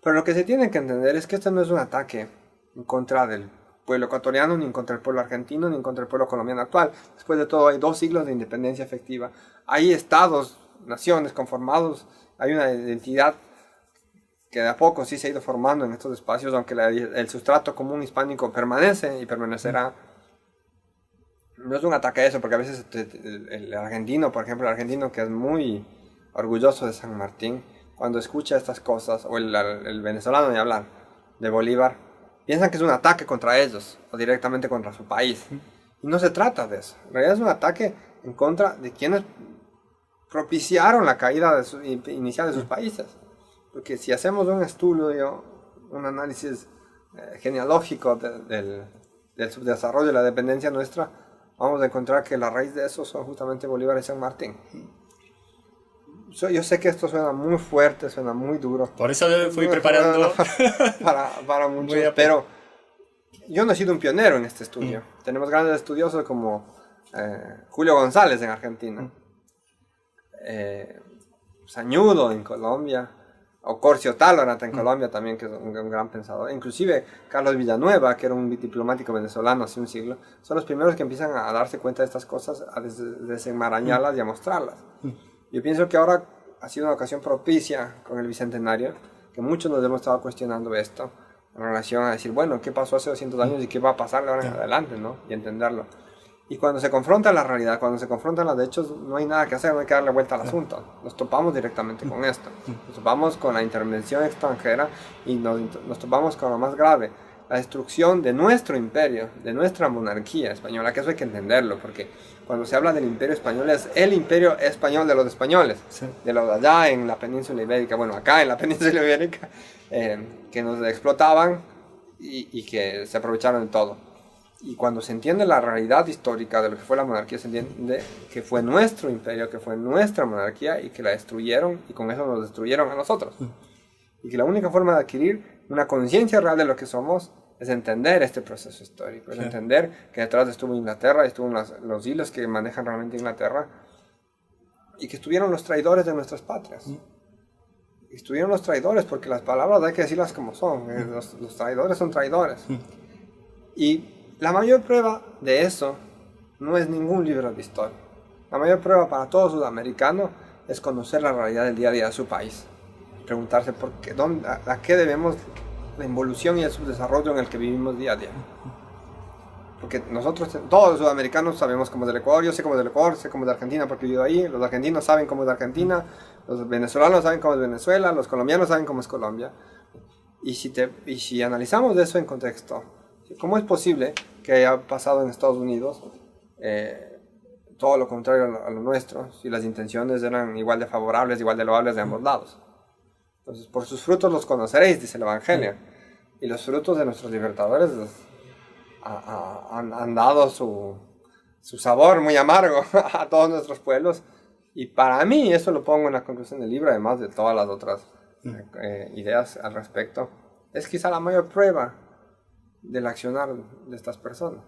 Pero lo que se tiene que entender es que este no es un ataque en contra del pueblo ecuatoriano, ni en contra del pueblo argentino, ni en contra del pueblo colombiano actual. Después de todo hay 2 siglos de independencia efectiva. Hay estados, naciones conformados, hay una identidad que de a poco sí se ha ido formando en estos espacios, aunque el sustrato común hispánico permanece y permanecerá. No es un ataque a eso, porque a veces el argentino, por ejemplo, el argentino que es muy orgulloso de San Martín, cuando escucha estas cosas, o el venezolano ni hablar, de Bolívar, piensan que es un ataque contra ellos, o directamente contra su país. Y no se trata de eso. En realidad es un ataque en contra de quienes propiciaron la caída inicial de sus países. Porque si hacemos un estudio, un análisis genealógico del subdesarrollo de la dependencia nuestra, vamos a encontrar que la raíz de eso son justamente Bolívar y San Martín. Yo sé que esto suena muy fuerte, suena muy duro. Por eso fui preparando. Para muchos, pero yo no he sido un pionero en este estudio. Tenemos grandes estudiosos como Julio González en Argentina, Sañudo en Colombia, o Corcio Tálora en Colombia también, que es un gran pensador. Inclusive Carlos Villanueva, que era un diplomático venezolano hace un siglo, son los primeros que empiezan a darse cuenta de estas cosas, a desenmarañarlas y a mostrarlas. Yo pienso que ahora ha sido una ocasión propicia con el Bicentenario, que muchos nos hemos estado cuestionando esto, en relación a decir, bueno, ¿qué pasó hace 200 años y qué va a pasar de ahora en adelante, ¿no? Y entenderlo. Y cuando se confronta la realidad, cuando se confrontan los hechos, no hay nada que hacer, no hay que darle vuelta al asunto. Nos topamos directamente con esto. Nos topamos con la intervención extranjera y nos topamos con lo más grave, la destrucción de nuestro imperio, de nuestra monarquía española, que eso hay que entenderlo, porque cuando se habla del imperio español es el imperio español de los españoles, de los de allá en la península ibérica, bueno, acá en la península ibérica, que nos explotaban y que se aprovecharon de todo. Y cuando se entiende la realidad histórica de lo que fue la monarquía, se entiende que fue nuestro imperio, que fue nuestra monarquía y que la destruyeron y con eso nos destruyeron a nosotros. Y que la única forma de adquirir una conciencia real de lo que somos es entender este proceso histórico, es entender que detrás estuvo Inglaterra, estuvo los hilos que manejan realmente Inglaterra y que estuvieron los traidores de nuestras patrias. Y estuvieron los traidores porque las palabras hay que decirlas como son, los traidores son traidores. Y la mayor prueba de eso no es ningún libro de historia. La mayor prueba para todo sudamericano es conocer la realidad del día a día de su país. Preguntarse por qué, a qué debemos la involución y el subdesarrollo en el que vivimos día a día. Porque nosotros, todos los sudamericanos, sabemos cómo es del Ecuador. Yo sé cómo es del Ecuador, sé cómo es de Argentina porque vivo ahí. Los argentinos saben cómo es de Argentina. Los venezolanos saben cómo es Venezuela. Los colombianos saben cómo es Colombia. Y si analizamos eso en contexto, ¿cómo es posible que haya pasado en Estados Unidos todo lo contrario a lo nuestro, si las intenciones eran igual de favorables, igual de loables de ambos lados? Entonces, por sus frutos los conoceréis, dice el Evangelio. Y los frutos de nuestros libertadores han dado su sabor muy amargo a todos nuestros pueblos. Y para mí, eso lo pongo en la conclusión del libro, además de todas las otras ideas al respecto, es quizá la mayor prueba del accionar de estas personas.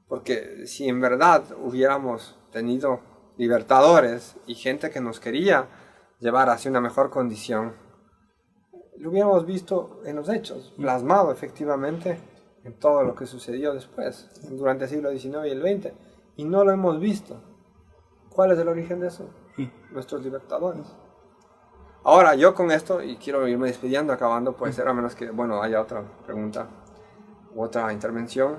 Porque si en verdad hubiéramos tenido libertadores y gente que nos quería llevar hacia una mejor condición, lo hubiéramos visto en los hechos, plasmado efectivamente en todo lo que sucedió después, durante el siglo XIX y el XX, y no lo hemos visto. ¿Cuál es el origen de eso? Nuestros libertadores. Ahora, yo con esto, y quiero irme despidiendo, acabando, puede ser, a menos que, bueno, haya otra pregunta u otra intervención.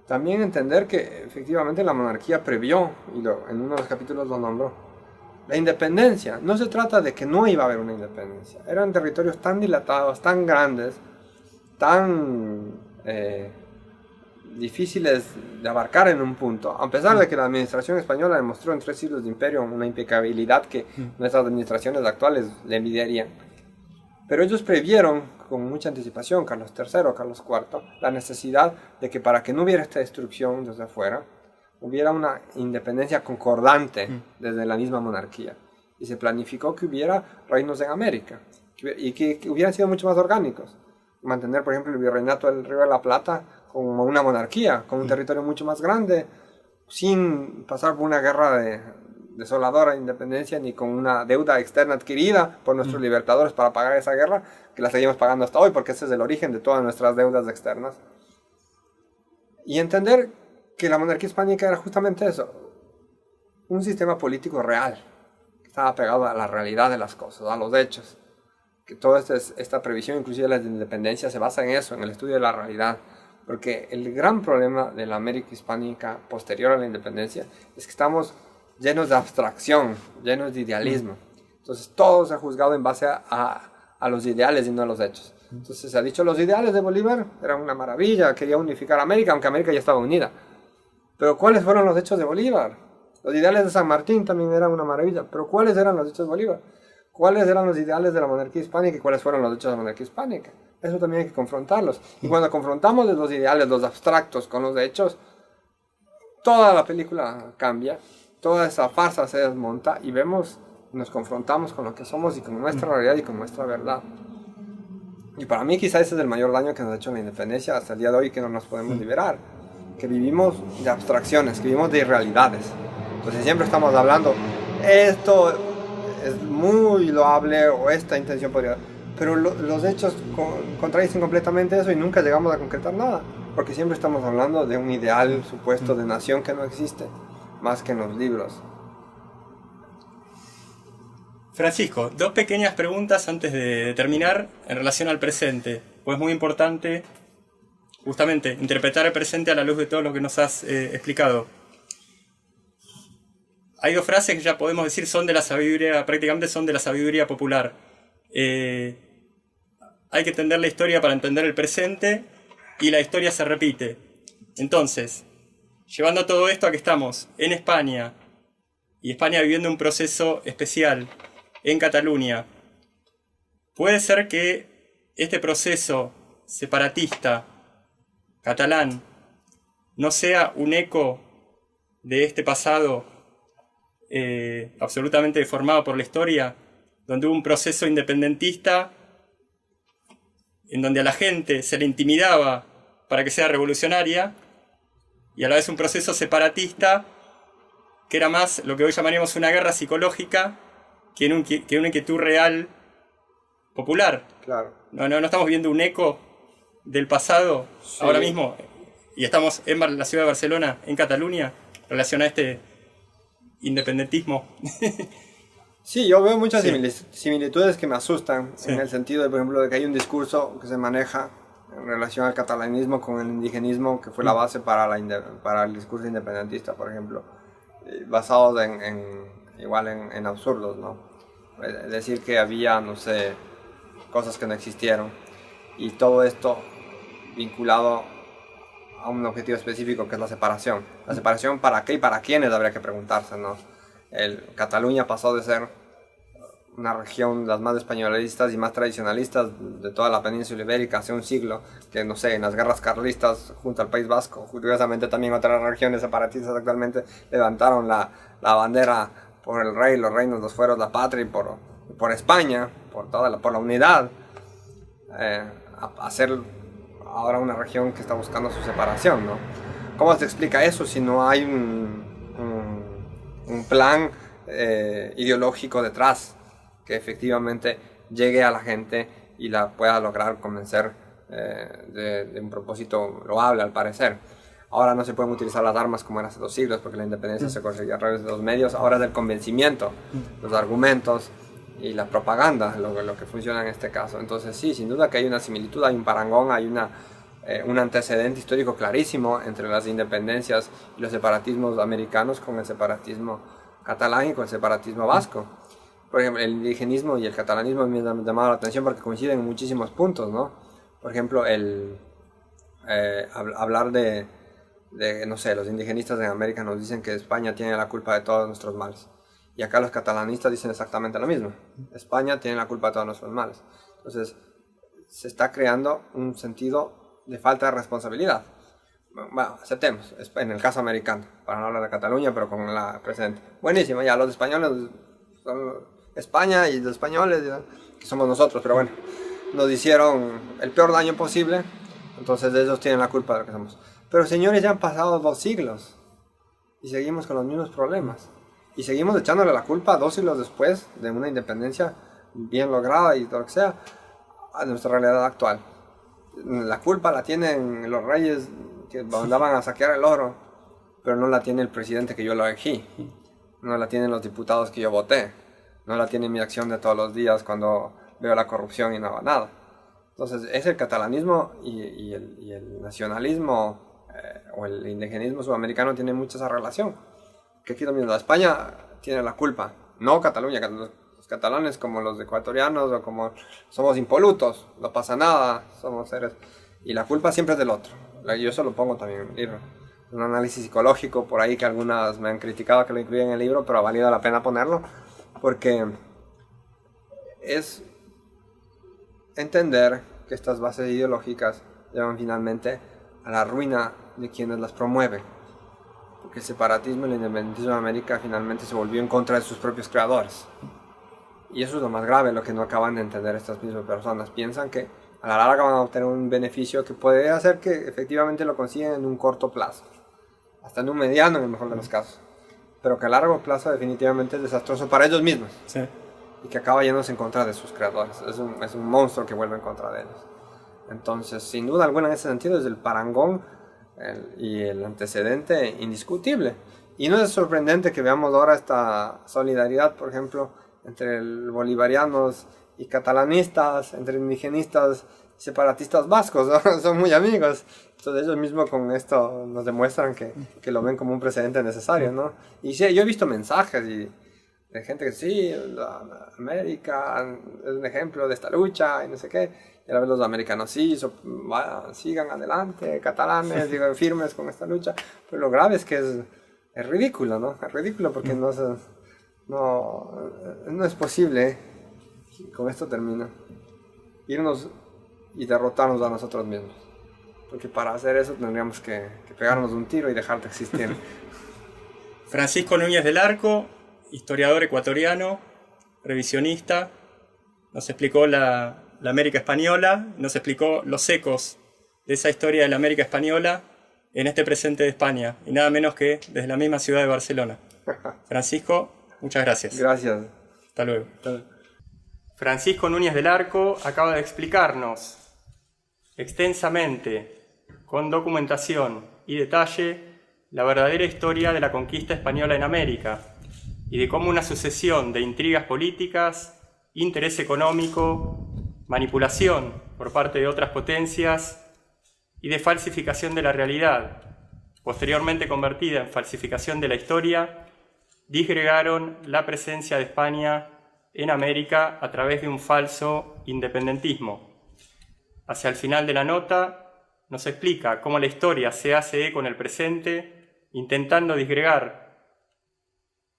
También entender que efectivamente la monarquía previó, y en uno de los capítulos lo nombró, la independencia. No se trata de que no iba a haber una independencia. Eran territorios tan dilatados, tan grandes, tan difíciles de abarcar en un punto, a pesar de que la administración española demostró en 3 siglos de imperio una impecabilidad que nuestras administraciones actuales le envidiarían. Pero ellos previeron con mucha anticipación, Carlos III, Carlos IV, la necesidad de que para que no hubiera esta destrucción desde afuera, hubiera una independencia concordante desde la misma monarquía. Y se planificó que hubiera reinos en América y que hubieran sido mucho más orgánicos. Mantener, por ejemplo, el virreinato del Río de la Plata como una monarquía, con un territorio mucho más grande, sin pasar por una guerra desoladora de independencia, ni con una deuda externa adquirida por nuestros libertadores para pagar esa guerra, que la seguimos pagando hasta hoy, porque ese es el origen de todas nuestras deudas externas. Y entender que la monarquía hispánica era justamente eso, un sistema político real, que estaba pegado a la realidad de las cosas, a los hechos. Que toda esta previsión, inclusive la de independencia, se basa en eso, en el estudio de la realidad. Porque el gran problema de la América hispánica posterior a la independencia es que estamos llenos de abstracción, llenos de idealismo. Entonces todo se ha juzgado en base a los ideales y no a los hechos. Entonces se ha dicho, los ideales de Bolívar eran una maravilla, quería unificar América, aunque América ya estaba unida. Pero ¿cuáles fueron los hechos de Bolívar? Los ideales de San Martín también eran una maravilla, pero ¿cuáles eran los hechos de Bolívar? ¿Cuáles eran los ideales de la monarquía hispánica y cuáles fueron los hechos de la monarquía hispánica? Eso también hay que confrontarlos. Y cuando confrontamos los ideales, los abstractos con los hechos, toda la película cambia, toda esa farsa se desmonta y nos confrontamos con lo que somos y con nuestra realidad y con nuestra verdad. Y para mí quizás ese es el mayor daño que nos ha hecho la independencia hasta el día de hoy, que no nos podemos liberar. Que vivimos de abstracciones, que vivimos de irrealidades. Entonces siempre estamos hablando, esto es muy loable o esta intención podría... Pero los hechos contradicen completamente eso y nunca llegamos a concretar nada. Porque siempre estamos hablando de un ideal supuesto de nación que no existe, más que en los libros. Francisco, 2 pequeñas preguntas antes de terminar en relación al presente. Pues es muy importante justamente interpretar el presente a la luz de todo lo que nos has explicado. Hay 2 frases que ya podemos decir son de la sabiduría, prácticamente son de la sabiduría popular. Hay que entender la historia para entender el presente y la historia se repite. Entonces, llevando todo esto a que estamos en España y España viviendo un proceso especial en Cataluña, puede ser que este proceso separatista catalán no sea un eco de este pasado absolutamente deformado por la historia, donde hubo un proceso independentista en donde a la gente se le intimidaba para que sea revolucionaria, y a la vez un proceso separatista que era más lo que hoy llamaríamos una guerra psicológica que una inquietud real popular. Claro. No estamos viendo un eco del pasado ahora mismo, y estamos en la ciudad de Barcelona, en Cataluña, en relación a este independentismo. Sí, yo veo muchas similitudes que me asustan, en el sentido de, por ejemplo, de que hay un discurso que se maneja en relación al catalanismo con el indigenismo, que fue la base para el discurso independentista, por ejemplo, basados en absurdos, ¿no? Es decir, que había, no sé, cosas que no existieron, y todo esto vinculado a un objetivo específico, que es la separación. La separación, ¿para qué y para quiénes? Habría que preguntarse, ¿no? Cataluña pasó de ser una región de las más españolistas y más tradicionalistas de toda la península ibérica hace un siglo, que no sé, en las guerras carlistas junto al País Vasco, curiosamente también otras regiones separatistas actualmente levantaron la bandera por el rey, los reinos, los fueros, la patria, y por España, por la unidad, a ser ahora una región que está buscando su separación, ¿no? ¿Cómo se explica eso si no hay un plan ideológico detrás que efectivamente llegue a la gente y la pueda lograr convencer de un propósito loable, al parecer? Ahora no se pueden utilizar las armas como era hace 2 siglos, porque la independencia se conseguía a través de los medios. Ahora es el convencimiento, los argumentos y la propaganda lo que funciona en este caso. Entonces sí, sin duda que hay una similitud, hay un parangón, hay un antecedente histórico clarísimo entre las independencias y los separatismos americanos con el separatismo catalán y con el separatismo vasco. Por ejemplo, el indigenismo y el catalanismo me han llamado la atención porque coinciden en muchísimos puntos, ¿no? Por ejemplo, hablar de no sé, los indigenistas en América nos dicen que España tiene la culpa de todos nuestros males. Y acá los catalanistas dicen exactamente lo mismo. España tiene la culpa de todos nuestros males. Entonces, se está creando un sentido de falta de responsabilidad. Bueno, aceptemos, en el caso americano, para no hablar de Cataluña, pero con la presente. Buenísimo, ya los españoles son España y los españoles, que somos nosotros, pero bueno, nos hicieron el peor daño posible, entonces ellos tienen la culpa de lo que somos. Pero señores, ya han pasado 2 siglos y seguimos con los mismos problemas. Y seguimos echándole la culpa 2 siglos después de una independencia bien lograda y todo lo que sea, a nuestra realidad actual. La culpa la tienen los reyes que mandaban a saquear el oro, pero no la tiene el presidente que yo lo elegí, no la tienen los diputados que yo voté, no la tiene mi acción de todos los días cuando veo la corrupción y no hago nada. Entonces es el catalanismo y el nacionalismo o el indigenismo sudamericano tiene mucha esa relación. Que aquí también España tiene la culpa, no Cataluña. Los catalanes como los ecuatorianos o como somos impolutos, no pasa nada, somos seres, y la culpa siempre es del otro. Yo eso lo pongo también en el libro, un análisis psicológico por ahí que algunas me han criticado que lo incluya en el libro, pero ha valido la pena ponerlo porque es entender que estas bases ideológicas llevan finalmente a la ruina de quienes las promueven, porque el separatismo y el independentismo de América finalmente se volvió en contra de sus propios creadores. Y eso es lo más grave, lo que no acaban de entender estas mismas personas. Piensan que a la larga van a obtener un beneficio que puede hacer que efectivamente lo consigan en un corto plazo, hasta en un mediano en el mejor de los casos, pero que a largo plazo definitivamente es desastroso para ellos mismos. Sí. Y que acaba yéndose en contra de sus creadores. Es un monstruo que vuelve en contra de ellos. Entonces, sin duda alguna en ese sentido es el parangón y el antecedente indiscutible. Y no es sorprendente que veamos ahora esta solidaridad, por ejemplo, entre bolivarianos y catalanistas, entre indigenistas y separatistas vascos, ¿no? Son muy amigos. Entonces ellos mismos con esto nos demuestran que lo ven como un precedente necesario, ¿no? Y sí, yo he visto mensajes de gente que sí, América es un ejemplo de esta lucha y no sé qué. Y a la vez los americanos sí, sigan adelante, catalanes, digo, firmes con esta lucha. Pero lo grave es que es ridículo, ¿no? Es ridículo porque no es posible, con esto termina, irnos y derrotarnos a nosotros mismos. Porque para hacer eso tendríamos que pegarnos un tiro y dejar de existir. Francisco Núñez del Arco, historiador ecuatoriano, revisionista, nos explicó la América Española, nos explicó los ecos de esa historia de la América Española en este presente de España, y nada menos que desde la misma ciudad de Barcelona. Francisco, muchas gracias. Gracias. Hasta luego. Francisco Núñez del Arco acaba de explicarnos extensamente, con documentación y detalle, la verdadera historia de la conquista española en América y de cómo una sucesión de intrigas políticas, interés económico, manipulación por parte de otras potencias y de falsificación de la realidad, posteriormente convertida en falsificación de la historia, disgregaron la presencia de España en América a través de un falso independentismo. Hacia el final de la nota nos explica cómo la historia se hace eco en el presente, intentando disgregar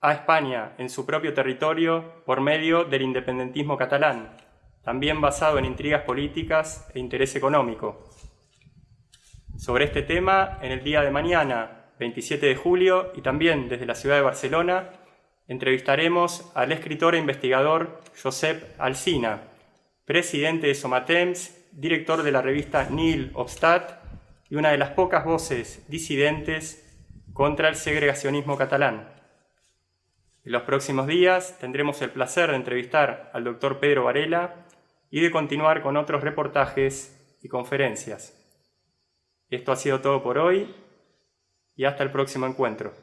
a España en su propio territorio por medio del independentismo catalán, también basado en intrigas políticas e interés económico. Sobre este tema, en el día de mañana, 27 de julio, y también desde la ciudad de Barcelona, entrevistaremos al escritor e investigador Josep Alsina, presidente de Somatemps, director de la revista Nil Obstat y una de las pocas voces disidentes contra el segregacionismo catalán. En los próximos días tendremos el placer de entrevistar al doctor Pedro Varela y de continuar con otros reportajes y conferencias. Esto ha sido todo por hoy y hasta el próximo encuentro.